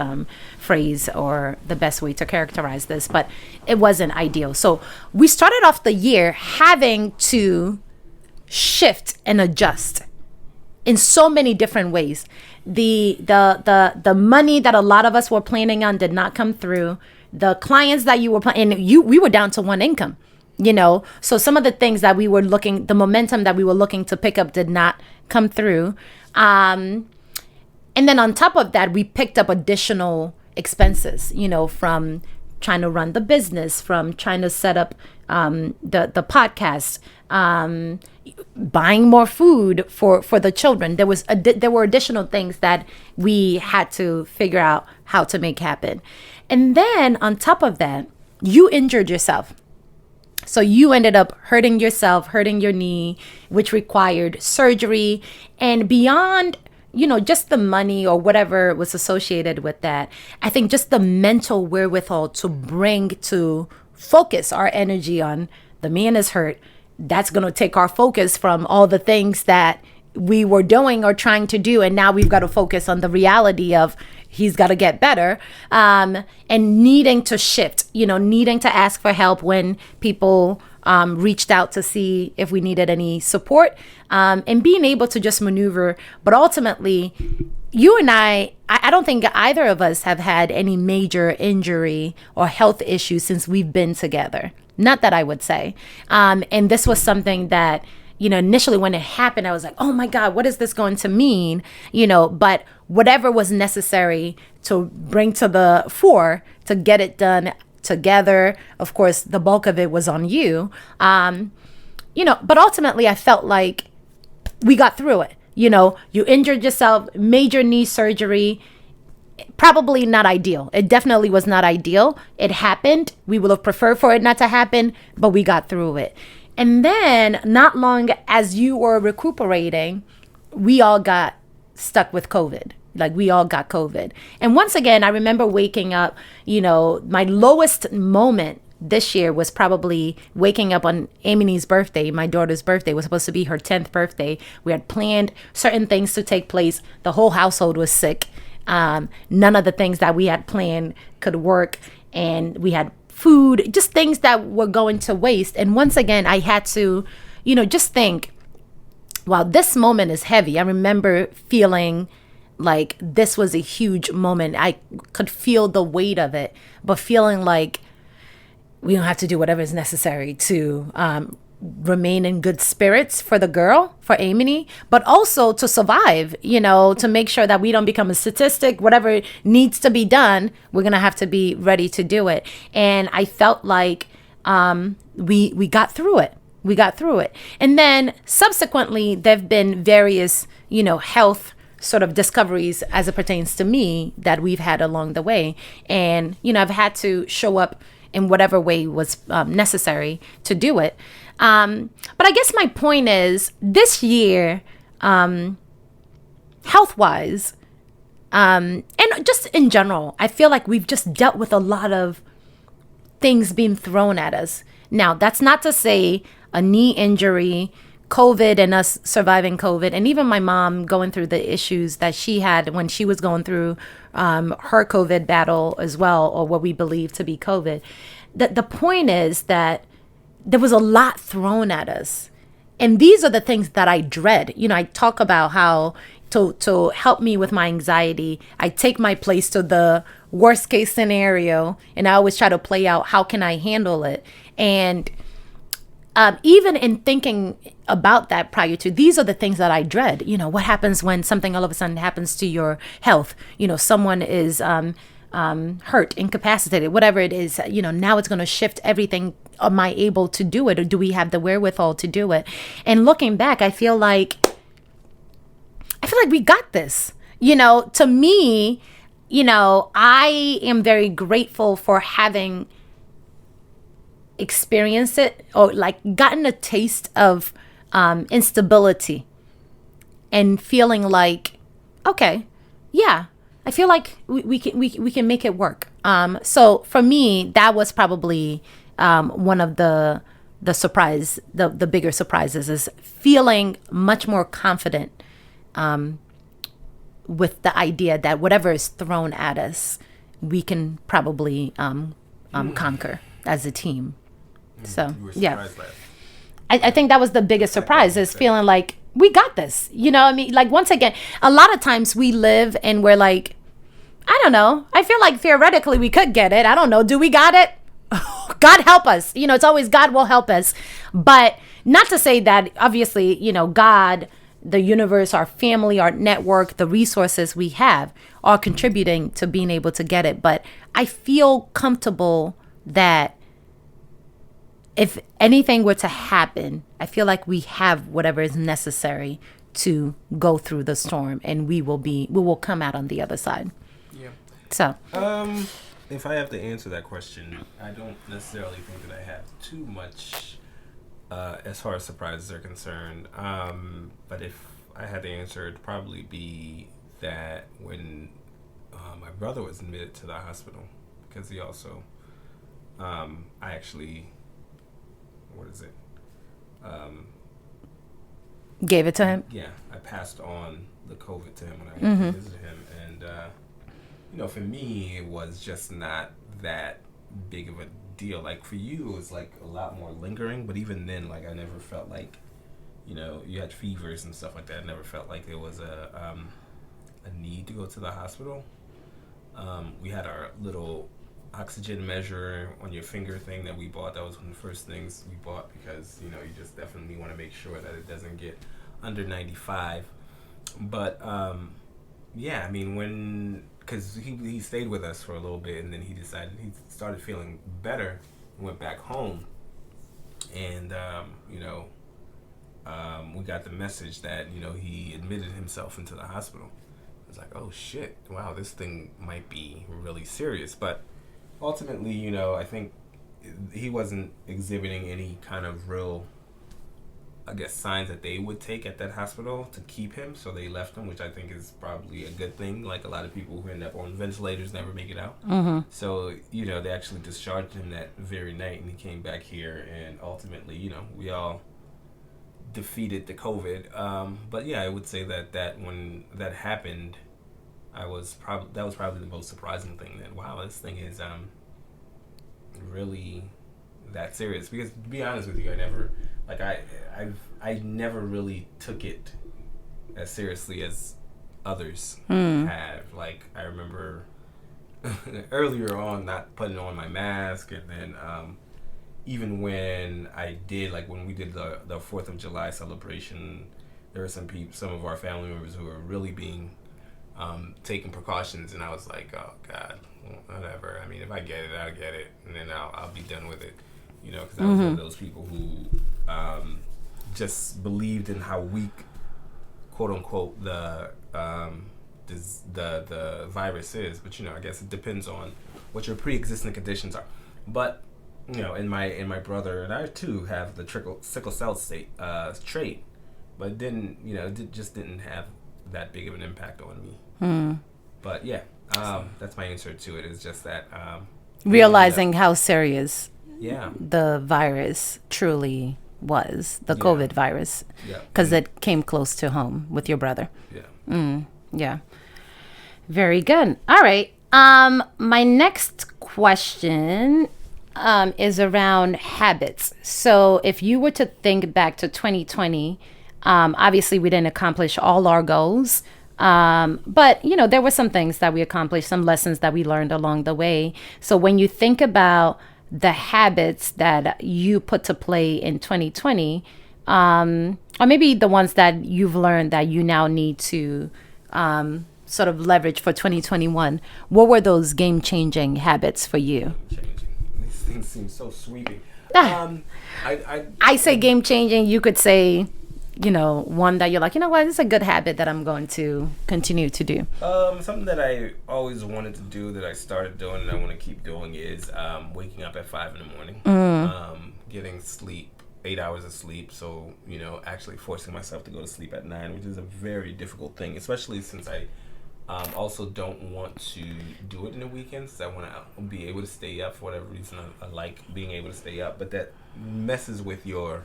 phrase or the best way to characterize this, but it wasn't ideal. So we started off the year having to shift and adjust in so many different ways. The money that a lot of us were planning on did not come through. The clients that you were we were down to one income. So some of the things that the momentum that we were looking to pick up did not come through. And then on top of that, we picked up additional expenses, from trying to run the business, from trying to set up the podcast, buying more food for the children. There were additional things that we had to figure out how to make happen. And then on top of that, you injured yourself. So you ended up hurting yourself, hurting your knee, which required surgery. And beyond, just the money or whatever was associated with that, I think just the mental wherewithal to focus our energy on the man is hurt. That's going to take our focus from all the things that we were doing or trying to do. And now we've got to focus on the reality of he's got to get better, and needing to shift, needing to ask for help when people reached out to see if we needed any support, and being able to just maneuver. But ultimately, you and I don't think either of us have had any major injury or health issues since we've been together. Not that I would say. And this was something that, initially when it happened, I was like, oh my God, what is this going to mean? But whatever was necessary to bring to the fore to get it done together. Of course, the bulk of it was on you. But ultimately I felt like we got through it. You injured yourself, major knee surgery, probably not ideal. It definitely was not ideal. It happened. We would have preferred for it not to happen, but we got through it. And then not long as you were recuperating, we all got stuck with COVID. Like we all got COVID. And once again, I remember waking up, my lowest moment this year was probably waking up on Amy's birthday. My daughter's birthday was supposed to be her 10th birthday. We had planned certain things to take place. The whole household was sick. None of the things that we had planned could work. And we had food, just things that were going to waste. And once again, I had to, just think, wow, this moment is heavy. I remember feeling like this was a huge moment. I could feel the weight of it, but feeling like we don't have to do whatever is necessary to remain in good spirits for the girl, for Amy, but also to survive, to make sure that we don't become a statistic. Whatever needs to be done, we're going to have to be ready to do it. And I felt like we got through it. We got through it. And then subsequently, there've been various, health sort of discoveries as it pertains to me that we've had along the way. And, I've had to show up in whatever way was necessary to do it. But I guess my point is this year, health-wise, and just in general, I feel like we've just dealt with a lot of things being thrown at us. Now, that's not to say a knee injury, COVID and us surviving COVID, and even my mom going through the issues that she had when she was going through her COVID battle as well, or what we believe to be COVID. The point is that there was a lot thrown at us. And these are the things that I dread. I talk about how to help me with my anxiety, I take my place to the worst case scenario, and I always try to play out how can I handle it. And even in thinking about that prior to, these are the things that I dread. What happens when something all of a sudden happens to your health? Someone is hurt, incapacitated, whatever it is, now it's going to shift everything. Am I able to do it? Or do we have the wherewithal to do it? And looking back, I feel like we got this. To me, I am very grateful for having experienced it, or like gotten a taste of instability, and feeling like, okay, yeah, I feel like we can make it work. So for me, that was probably one of the the surprise, the bigger surprises, is feeling much more confident with the idea that whatever is thrown at us, we can probably conquer as a team. So, yeah. I think that was the biggest surprise, is feeling like we got this. You know, I mean, like, once again, a lot of times we live and we're like, I don't know. I feel like theoretically we could get it. I don't know. Do we got it? God help us. You know, it's always God will help us. But not to say that, obviously, you know, God, the universe, our family, our network, the resources we have are contributing to being able to get it. But I feel comfortable that if anything were to happen, I feel like we have whatever is necessary to go through the storm, and we will come out on the other side. Yeah. So, if I have to answer that question, I don't necessarily think that I have too much as far as surprises are concerned. But if I had to answer, it'd probably be that when my brother was admitted to the hospital, because he also, I actually, gave it to him? Yeah, I passed on the COVID to him when I went to visit him. And, you know, for me, it was just not that big of a deal. Like, for you, it was, like, a lot more lingering. But even then, like, I never felt like, you know, you had fevers and stuff like that. I never felt like there was a need to go to the hospital. We had our little oxygen measure on your finger thing that we bought. That was one of the first things we bought, because, you know, you just definitely want to make sure that it doesn't get under 95. But yeah, I mean, because he stayed with us for a little bit, and then he started feeling better and went back home. And you know, we got the message that, you know, he admitted himself into the hospital. I was like, oh shit, wow, this thing might be really serious. But ultimately, you know, I think he wasn't exhibiting any kind of real, I guess, signs that they would take at that hospital to keep him, so they left him, which I think is probably a good thing. Like, a lot of people who end up on ventilators never make it out. So, you know, they actually discharged him that very night, and he came back here, and ultimately, you know, we all defeated the COVID. But yeah, I would say that when that happened, that was probably the most surprising thing, that, wow, this thing is really that serious. Because, to be honest with you, I never really took it as seriously as others have. Like, I remember earlier on not putting on my mask, and then even when I did, like, when we did the 4th of July celebration, there were some of our family members who were really being taking precautions, and I was like, oh God, whatever. I mean, if I get it, I'll get it, and then I'll be done with it, you know, because I was one of those people who just believed in how weak, quote unquote, the virus is. But, you know, I guess it depends on what your pre-existing conditions are. But, you know, and my brother and I too have the sickle cell trait, but it didn't, you know, it just didn't have that big of an impact on me. But yeah, that's my answer to it. Is just that realizing how serious yeah the virus truly was, the COVID virus, because it came close to home with your brother. Yeah, very good. All right, my next question is around habits. So if you were to think back to 2020, obviously we didn't accomplish all our goals, but, you know, there were some things that we accomplished, some lessons that we learned along the way. So when you think about the habits that you put to play in 2020, or maybe the ones that you've learned that you now need to sort of leverage for 2021, what were those game-changing habits for you? These things seem so sweeping. I say game-changing. You could say, you know, one that you're like, you know what, it's a good habit that I'm going to continue to do. Something that I always wanted to do, that I started doing and I want to keep doing, is waking up at 5 in the morning, getting sleep, 8 hours of sleep. So, you know, actually forcing myself to go to sleep at 9, which is a very difficult thing, especially since I also don't want to do it in the weekends. I want to be able to stay up for whatever reason. I like being able to stay up, but that messes with your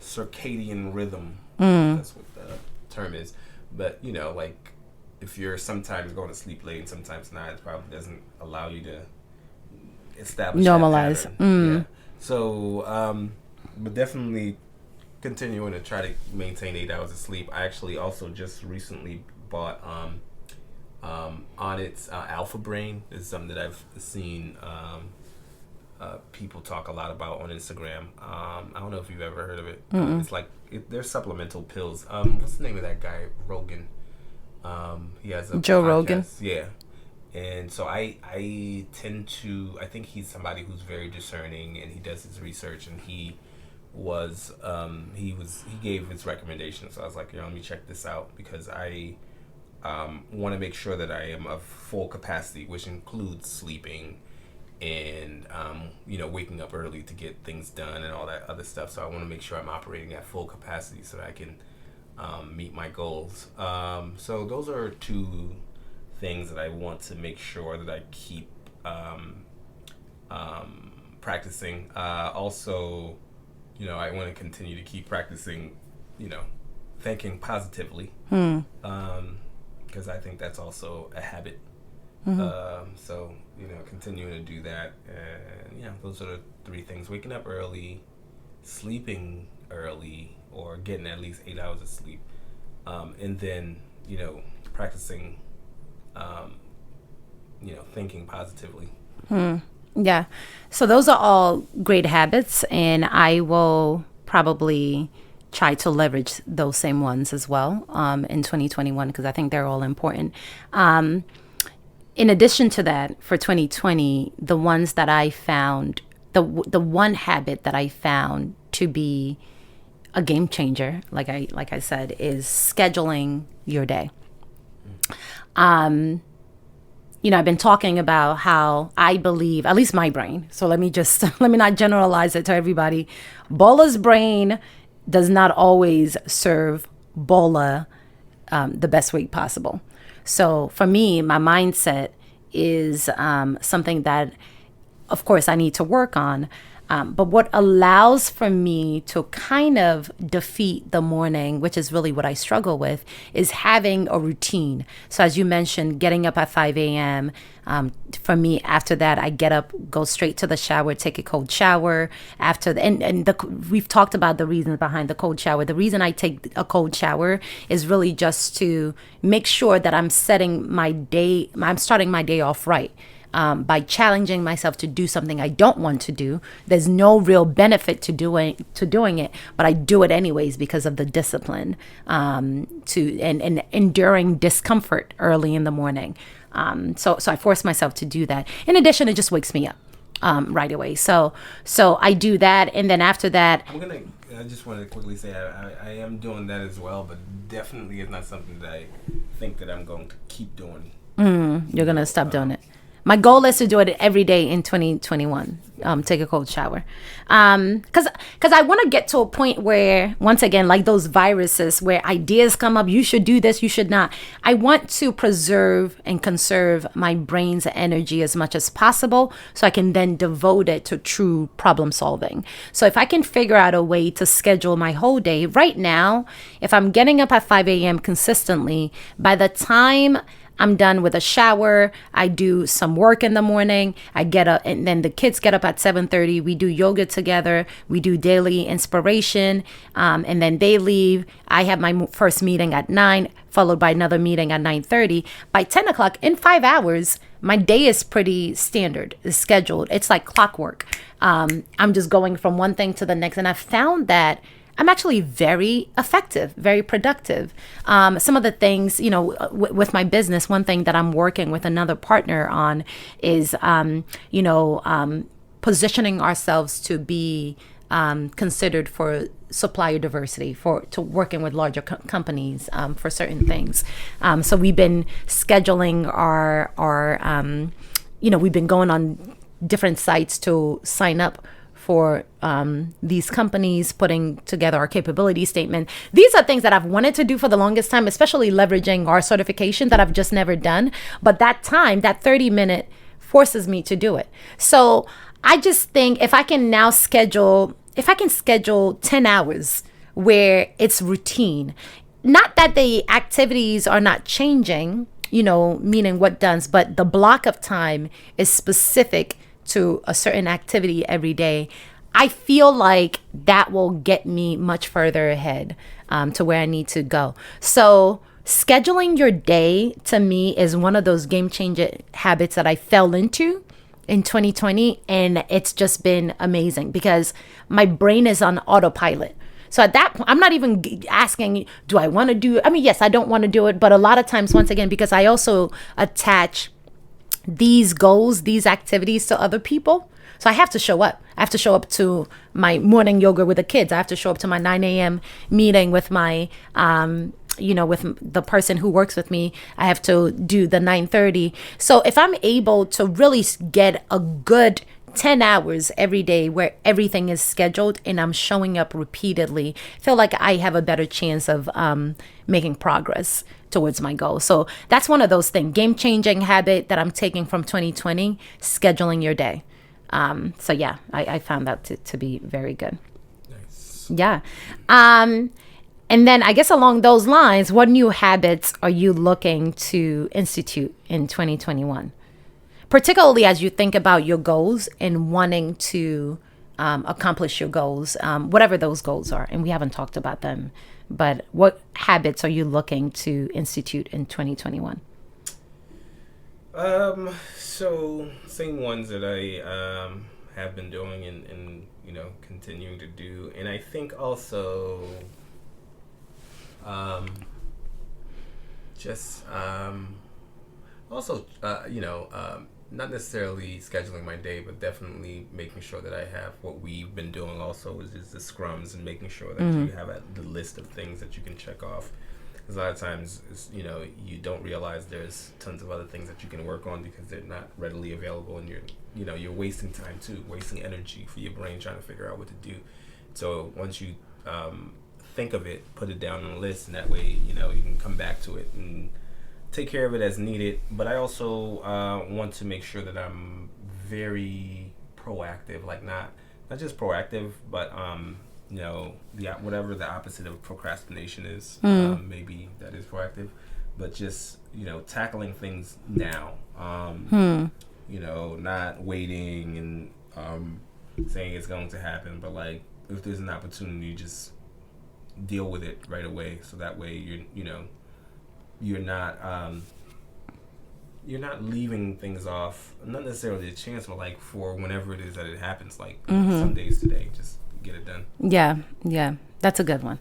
circadian rhythm. That's what the term is. But like if you're sometimes going to sleep late and sometimes not, it probably doesn't allow you to establish normalize. That pattern. Yeah. So, but definitely continuing to try to maintain 8 hours of sleep. I actually also just recently bought Onnit's Alpha Brain. This is something that I've seen people talk a lot about on Instagram. I don't know if you've ever heard of it. It's like they're supplemental pills. What's the name of that guy? Rogan. He has a Joe podcast. Rogan. Yeah. And so I tend to, I think he's somebody who's very discerning, and he does his research, and he gave his recommendations. So I was like, let me check this out, because I want to make sure that I am of full capacity, which includes sleeping and waking up early to get things done and all that other stuff. So I want to make sure I'm operating at full capacity so that I can meet my goals. So those are two things that I want to make sure that I keep practicing. Also, I want to continue to keep practicing, thinking positively, because I think that's also a habit. So, continuing to do that. And, those are the three things: waking up early, sleeping early, or getting at least 8 hours of sleep, and then, practicing, thinking positively. Yeah. So those are all great habits, and I will probably try to leverage those same ones as well in 2021, because I think they're all important. In addition to that, for 2020, the ones that I found, the one habit that I found to be a game changer, like I said, is scheduling your day. I've been talking about how I believe, at least my brain, so let me not generalize it to everybody. Bola's brain does not always serve Bola the best way possible. So for me, my mindset is something that, of course, I need to work on. But what allows for me to kind of defeat the morning, which is really what I struggle with, is having a routine. So as you mentioned, getting up at 5 a.m. For me, after that, I get up, go straight to the shower, take a cold shower. We've talked about the reasons behind the cold shower. The reason I take a cold shower is really just to make sure that I'm starting my day off right. By challenging myself to do something I don't want to do. There's no real benefit to doing it, but I do it anyways because of the discipline and enduring discomfort early in the morning. So I force myself to do that. In addition, it just wakes me up right away. So I do that, and then after that, I just want to quickly say I am doing that as well, but definitely it's not something that I think that I'm going to keep doing. You're gonna stop doing it. My goal is to do it every day in 2021. Take a cold shower. Because I want to get to a point where, once again, like those viruses where ideas come up, you should do this, you should not. I want to preserve and conserve my brain's energy as much as possible so I can then devote it to true problem solving. So if I can figure out a way to schedule my whole day, right now, if I'm getting up at 5 a.m. consistently, by the time I'm done with a shower, I do some work in the morning, I get up, and then the kids get up at 7:30, we do yoga together, we do daily inspiration, and then they leave. I have my first meeting at 9, followed by another meeting at 9:30. By 10 o'clock, in 5 hours, my day is pretty standard, it's scheduled. It's like clockwork. I'm just going from one thing to the next, and I've found that I'm actually very effective, very productive. Some of the things, with my business, one thing that I'm working with another partner on is, positioning ourselves to be considered for supplier diversity, to working with larger companies for certain things. So we've been scheduling we've been going on different sites to sign up for these companies, putting together our capability statement. These are things that I've wanted to do for the longest time, especially leveraging our certification that I've just never done. But that 30-minute forces me to do it. So I just think if I can now schedule if I can schedule 10 hours where it's routine, not that the activities are not changing, meaning what does, but the block of time is specific to a certain activity every day, I feel like that will get me much further ahead to where I need to go. So scheduling your day to me is one of those game changing habits that I fell into in 2020. And it's just been amazing because my brain is on autopilot. So at that point, I'm not even asking, do I want to do it? I mean, yes, I don't want to do it. But a lot of times, once again, because I also attach these goals, these activities to other people. So I have to show up. I have to show up to my morning yoga with the kids. I have to show up to my 9 a.m. meeting with my, with the person who works with me. I have to do the 9:30. So if I'm able to really get a good 10 hours every day where everything is scheduled and I'm showing up repeatedly, I feel like I have a better chance of making progress towards my goal. So that's one of those things, game-changing habit that I'm taking from 2020, scheduling your day. So yeah, I found that to be very good. Nice. Yeah. And then I guess along those lines, what new habits are you looking to institute in 2021? Particularly as you think about your goals and wanting to accomplish your goals, whatever those goals are. And we haven't talked about them, but what habits are you looking to institute in 2021? So same ones that I have been doing and continuing to do, and I think also not necessarily scheduling my day, but definitely making sure that I have what we've been doing also is just the scrums and making sure that you have the list of things that you can check off. Because a lot of times, you don't realize there's tons of other things that you can work on because they're not readily available, and you're wasting time too, wasting energy for your brain trying to figure out what to do. So once you think of it, put it down on a list, and that way, you can come back to it and take care of it as needed. But I also want to make sure that I'm very proactive, like not just proactive, but whatever the opposite of procrastination is, maybe that is proactive, but just tackling things now, not waiting and saying it's going to happen, but like if there's an opportunity, just deal with it right away, so that way you're not leaving things off, not necessarily a chance, but like for whenever it is that it happens, like some days today, just get it done. Yeah. That's a good one.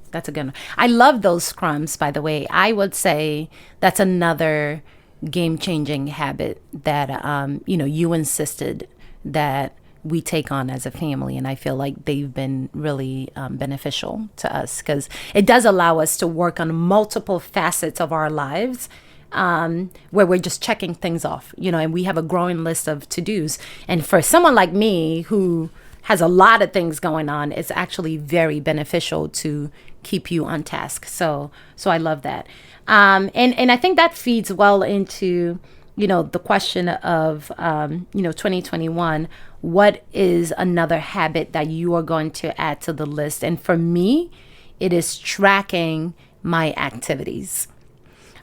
I love those scrums, by the way. I would say that's another game-changing habit that, you insisted that we take on as a family. And I feel like they've been really beneficial to us because it does allow us to work on multiple facets of our lives where we're just checking things off, and we have a growing list of to-dos. And for someone like me who has a lot of things going on, it's actually very beneficial to keep you on task. So I love that. And I think that feeds well into, the question of, 2021, what is another habit that you are going to add to the list? And for me, it is tracking my activities.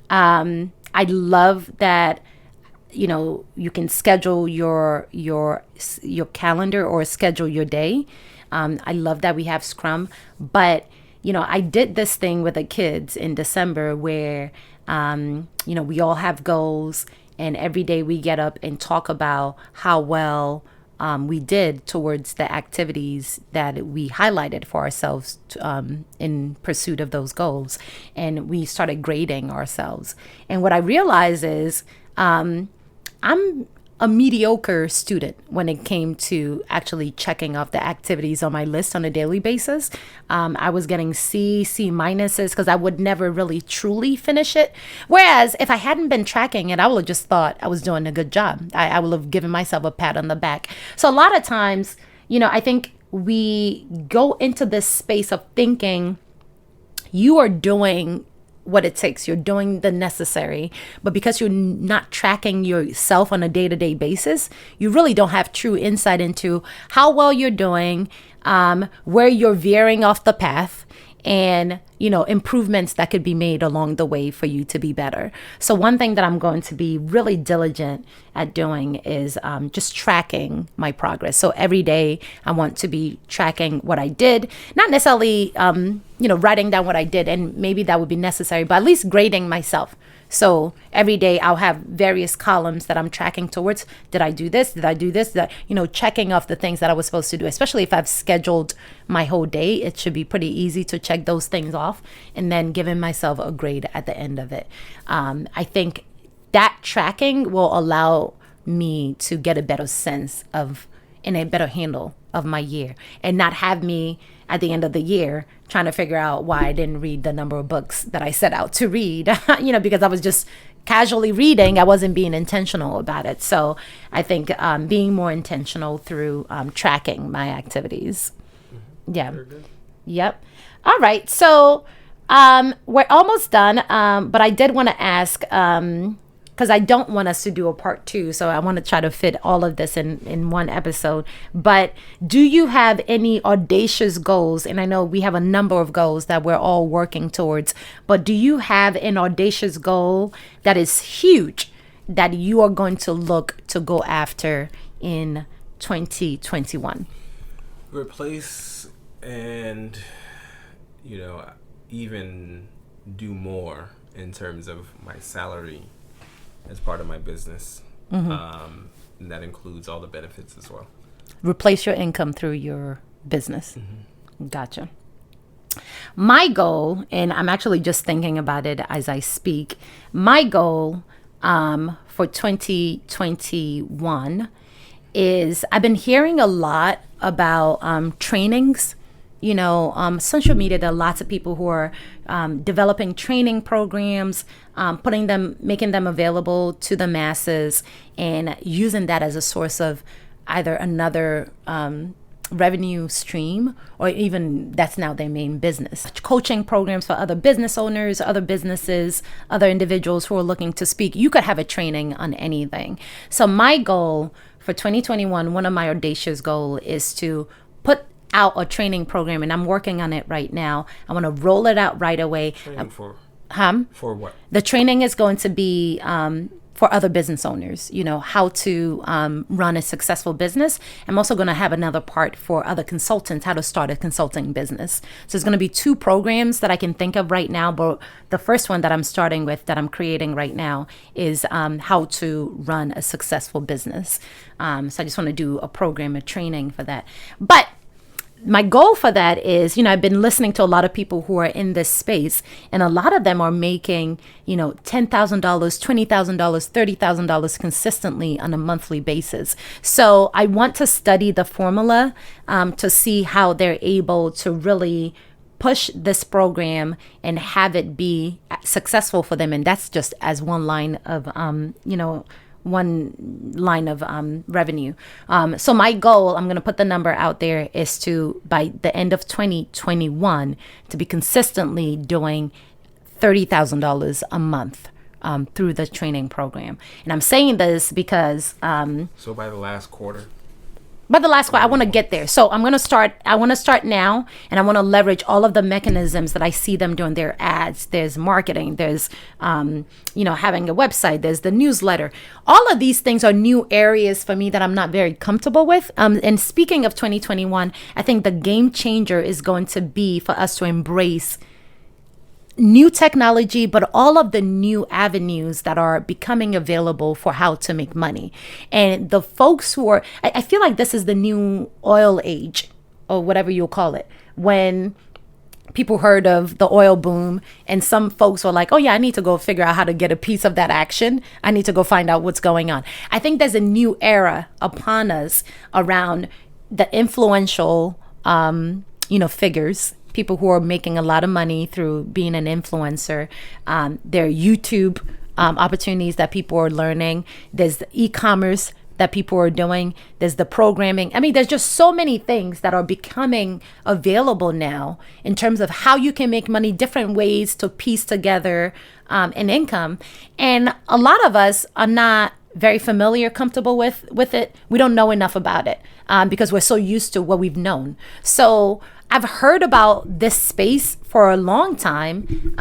I love that, you can schedule your calendar or schedule your day. I love that we have Scrum, but I did this thing with the kids in December where, we all have goals, and every day we get up and talk about how well we did towards the activities that we highlighted for ourselves in pursuit of those goals. And we started grading ourselves. And what I realized is I'm a mediocre student when it came to actually checking off the activities on my list on a daily basis. I was getting C minuses because I would never really truly finish it. Whereas if I hadn't been tracking it, I would have just thought I was doing a good job. I would have given myself a pat on the back. So a lot of times, I think we go into this space of thinking you are doing what it takes. You're doing the necessary. But because you're not tracking yourself on a day-to-day basis, you really don't have true insight into how well you're doing, where you're veering off the path, and, improvements that could be made along the way for you to be better. So one thing that I'm going to be really diligent at doing is just tracking my progress. So every day I want to be tracking what I did, not necessarily, writing down what I did, and maybe that would be necessary, but at least grading myself. So every day I'll have various columns that I'm tracking towards. Did I do this? Did I do this? Checking off the things that I was supposed to do, especially if I've scheduled my whole day. It should be pretty easy to check those things off and then giving myself a grade at the end of it. I think that tracking will allow me to get a better sense of and a better handle of my year, and not have me at the end of the year trying to figure out why I didn't read the number of books that I set out to read, because I was just casually reading. I wasn't being intentional about it. So I think being more intentional through tracking my activities. Yeah. Yep. All right. So we're almost done. But I did want to ask, because I don't want us to do a part 2. So I want to try to fit all of this in one episode. But do you have any audacious goals? And I know we have a number of goals that we're all working towards. But do you have an audacious goal that is huge that you are going to look to go after in 2021? Replace and, even do more in terms of my salary as part of my business. And that includes all the benefits as well. Replace your income through your business. Gotcha. My goal, and I'm actually just thinking about it as I speak, my goal for 2021 is, I've been hearing a lot about trainings. Social media, there are lots of people who are developing training programs, making them available to the masses, and using that as a source of either another revenue stream, or even that's now their main business. Coaching programs for other business owners, other businesses, other individuals who are looking to speak. You could have a training on anything. So my goal for 2021, one of my audacious goals is to put out a training program, and I'm working on it right now. I want to roll it out right away. Training for what? The training is going to be for other business owners, how to run a successful business. I'm also going to have another part for other consultants, how to start a consulting business. So it's going to be 2 programs that I can think of right now. But the first one that I'm starting with, that I'm creating right now, is how to run a successful business. So I just want to do a program, a training for that. But my goal for that is, I've been listening to a lot of people who are in this space, and a lot of them are making, $10,000, $20,000, $30,000 consistently on a monthly basis. So I want to study the formula to see how they're able to really push this program and have it be successful for them. And that's just as one line of, revenue. So my goal, I'm going to put the number out there, is to, by the end of 2021, to be consistently doing $30,000 a month through the training program. And I'm saying this because so by the last quarter. But the last one, I want to get there. So I want to start now, and I want to leverage all of the mechanisms that I see them doing. There are ads, there's marketing, there's, having a website, there's the newsletter. All of these things are new areas for me that I'm not very comfortable with. And speaking of 2021, I think the game changer is going to be for us to embrace new technology, but all of the new avenues that are becoming available for how to make money. And the folks who are, I feel like this is the new oil age, or whatever you'll call it, when people heard of the oil boom, and some folks were like, oh yeah, I need to go figure out how to get a piece of that action. I need to go find out what's going on. I think there's a new era upon us around the influential, figures, people who are making a lot of money through being an influencer. There are YouTube opportunities that people are learning. There's the e-commerce that people are doing. There's the programming. I mean, there's just so many things that are becoming available now in terms of how you can make money, different ways to piece together an income. And a lot of us are not very familiar, comfortable with it. We don't know enough about it because we're so used to what we've known. So I've heard about this space for a long time,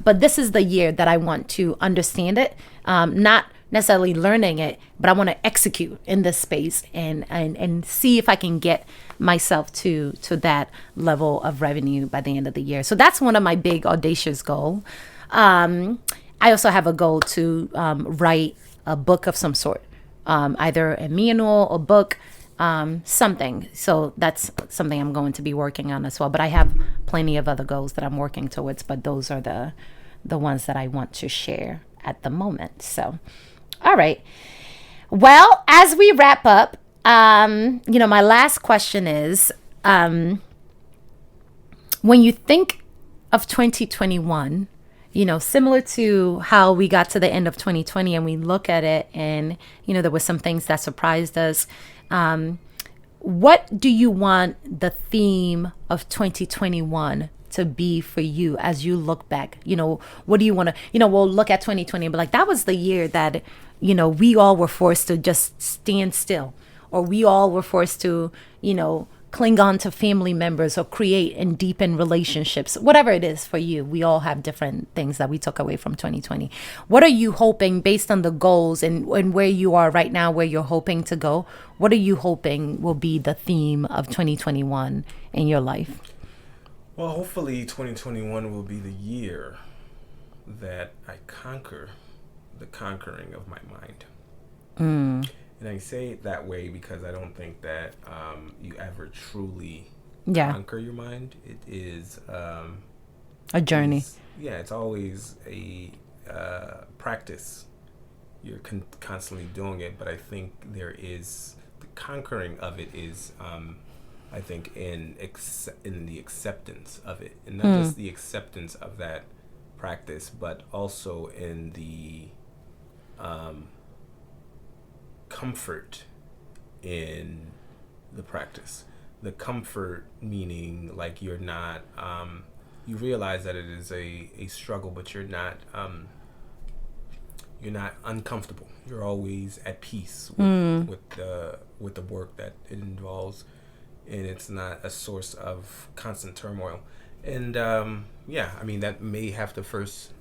but this is the year that I want to understand it, not necessarily learning it, but I want to execute in this space and see if I can get myself to that level of revenue by the end of the year. So that's one of my big audacious goals. I also have a goal to write a book of some sort, either a manual or book, something. So that's something I'm going to be working on as well. But I have plenty of other goals that I'm working towards, but those are the ones that I want to share at the moment. So, all right. Well, as we wrap up, my last question is, when you think of 2021, similar to how we got to the end of 2020 and we look at it and, there were some things that surprised us. What do you want the theme of 2021 to be for you as you look back? What do you want to, we'll look at 2020 and be like, that was the year that, we all were forced to just stand still, or we all were forced to, cling on to family members or create and deepen relationships, whatever it is for you. We all have different things that we took away from 2020. What are you hoping, based on the goals and where you are right now, where you're hoping to go? What are you hoping will be the theme of 2021 in your life? Well, hopefully 2021 will be the year that I conquer the conquering of my mind. And I say it that way because I don't think that you ever truly conquer your mind. It is a journey. It's always a practice. You're constantly doing it, but I think there is the conquering of it is, I think, in the acceptance of it, and not just the acceptance of that practice, but also in the comfort in the practice. The comfort meaning like you're not, you realize that it is a struggle, but you're not uncomfortable. You're always at peace with the work that it involves, and it's not a source of constant turmoil. And that may have to first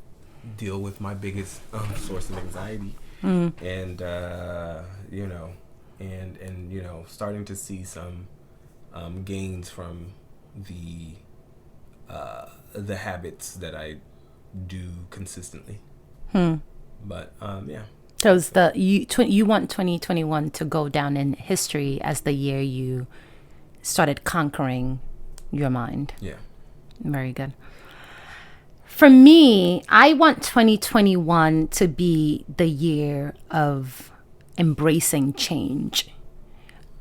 deal with my biggest source of anxiety. And starting to see some gains from the habits that I do consistently. But So you want 2021 to go down in history as the year you started conquering your mind. Yeah. Very good. For me, I want 2021 to be the year of embracing change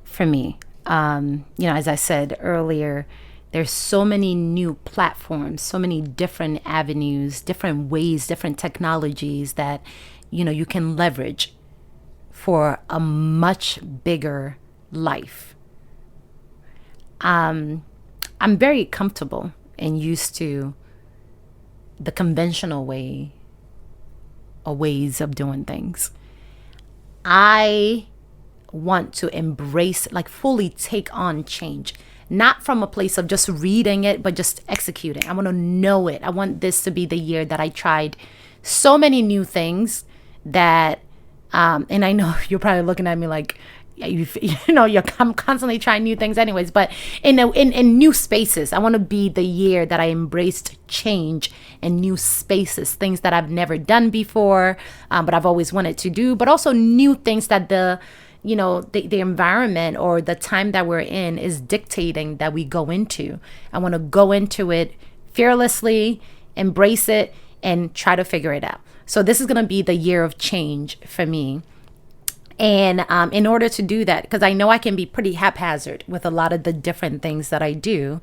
for me. As I said earlier, there's so many new platforms, so many different avenues, different ways, different technologies that, you can leverage for a much bigger life. I'm very comfortable and used to the conventional way or ways of doing things. I want to embrace, fully take on change, not from a place of just reading it, but just executing. I want to know it. I want this to be the year that I tried so many new things that, and I know you're probably looking at me like, I'm constantly trying new things anyways, but in new spaces. I want to be the year that I embraced change in new spaces, things that I've never done before, but I've always wanted to do, but also new things that the environment or the time that we're in is dictating that we go into. I want to go into it fearlessly, embrace it, and try to figure it out. So this is going to be the year of change for me. And in order to do that, because I know I can be pretty haphazard with a lot of the different things that I do,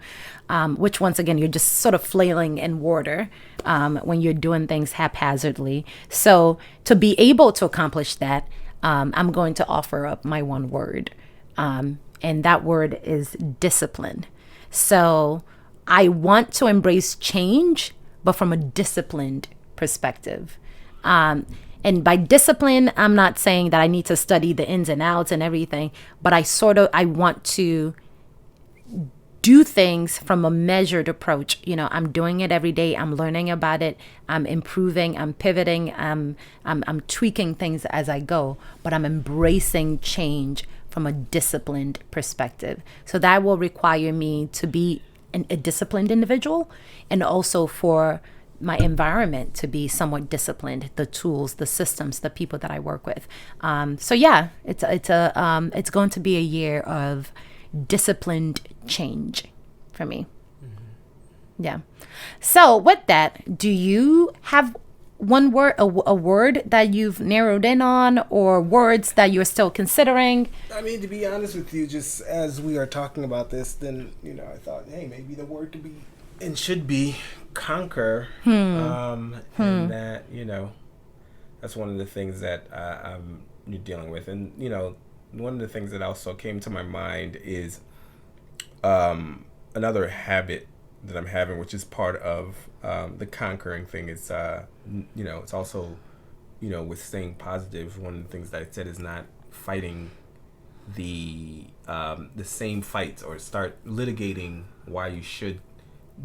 which once again, you're just sort of flailing in water when you're doing things haphazardly. So to be able to accomplish that, I'm going to offer up my one word. And that word is discipline. So I want to embrace change, but from a disciplined perspective. And by discipline, I'm not saying that I need to study the ins and outs and everything, but I want to do things from a measured approach. I'm doing it every day. I'm learning about it. I'm improving. I'm pivoting. I'm tweaking things as I go, but I'm embracing change from a disciplined perspective. So that will require me to be a disciplined individual, and also for my environment to be somewhat disciplined, the tools, the systems, the people that I work with. So yeah, it's going to be a year of disciplined change for me. Yeah. So with that, do you have one word, a word that you've narrowed in on, or words that you're still considering? I mean, to be honest with you, just as we are talking about this, then, I thought, hey, maybe the word could be and should be conquer. And that, that's one of the things that I'm dealing with. And, one of the things that also came to my mind is another habit that I'm having, which is part of the conquering thing. Is it's also, with staying positive. One of the things that I said is not fighting the same fights, or start litigating why you should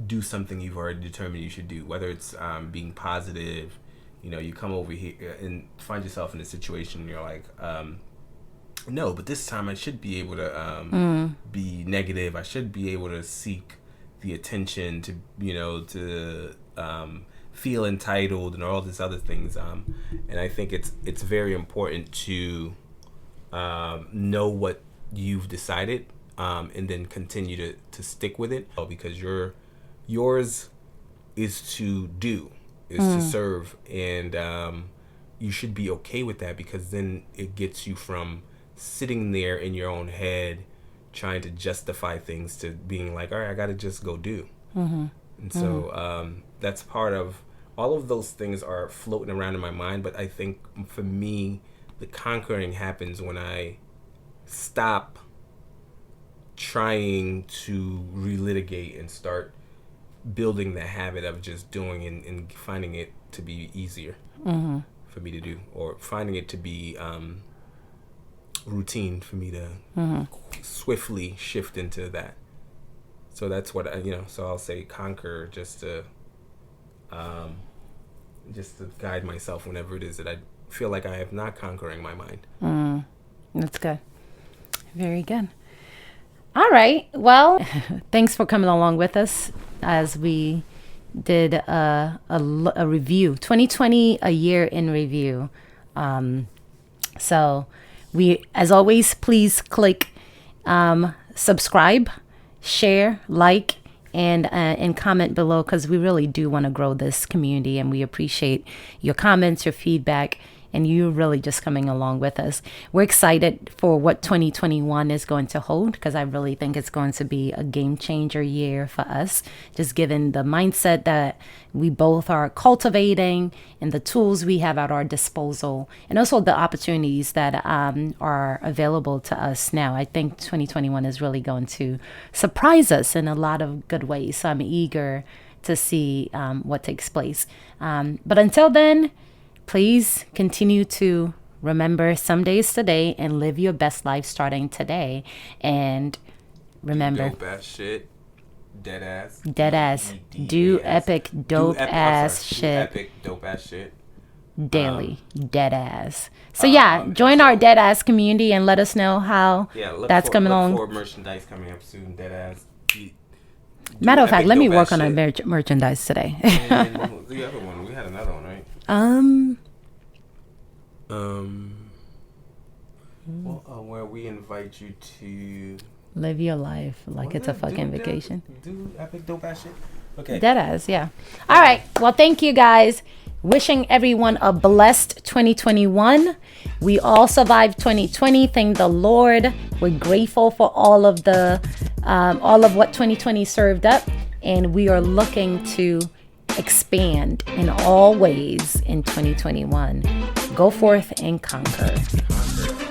do something you've already determined you should do. Whether it's being positive, you come over here and find yourself in a situation and you're like, no, but this time I should be able to be negative. I should be able to seek the attention to, to feel entitled and all these other things. And I think it's very important to know what you've decided, and then continue to stick with it, because yours is to do, is to serve, and you should be okay with that, because then it gets you from sitting there in your own head trying to justify things to being like, all right, I gotta just go do. And so that's part of all of those things are floating around in my mind. But I think for me, the conquering happens when I stop trying to relitigate and start building the habit of just doing and finding it to be easier for me to do, or finding it to be routine for me to swiftly shift into that. So that's what so I'll say conquer, just to guide myself whenever it is that I feel like I am not conquering my mind. That's good. Very good. All right. Well, thanks for coming along with us as we did a review, 2020, a year in review. So we, as always, please click subscribe, share, like, and comment below, because we really do want to grow this community, and we appreciate your comments, your feedback, and you really just coming along with us. We're excited for what 2021 is going to hold, because I really think it's going to be a game changer year for us, just given the mindset that we both are cultivating and the tools we have at our disposal, and also the opportunities that are available to us now. I think 2021 is really going to surprise us in a lot of good ways. So I'm eager to see what takes place. But until then, please continue to remember some days today and live your best life starting today. And remember, dope ass shit, dead ass, do epic dope ass shit, epic dope ass shit daily, dead ass. So join our dead ass community and let us know how that's coming along. For merchandise coming up soon, dead ass. Matter of fact, let me work on our merchandise today. And the other one, we had another one, right? Where we invite you to live your life like it's a fucking vacation. Do epic dope ass shit. Okay. Deadass, yeah. All right. Well, thank you guys. Wishing everyone a blessed 2021. We all survived 2020. Thank the Lord. We're grateful for all of what 2020 served up, and we are looking to expand in all ways in 2021. Go forth and conquer.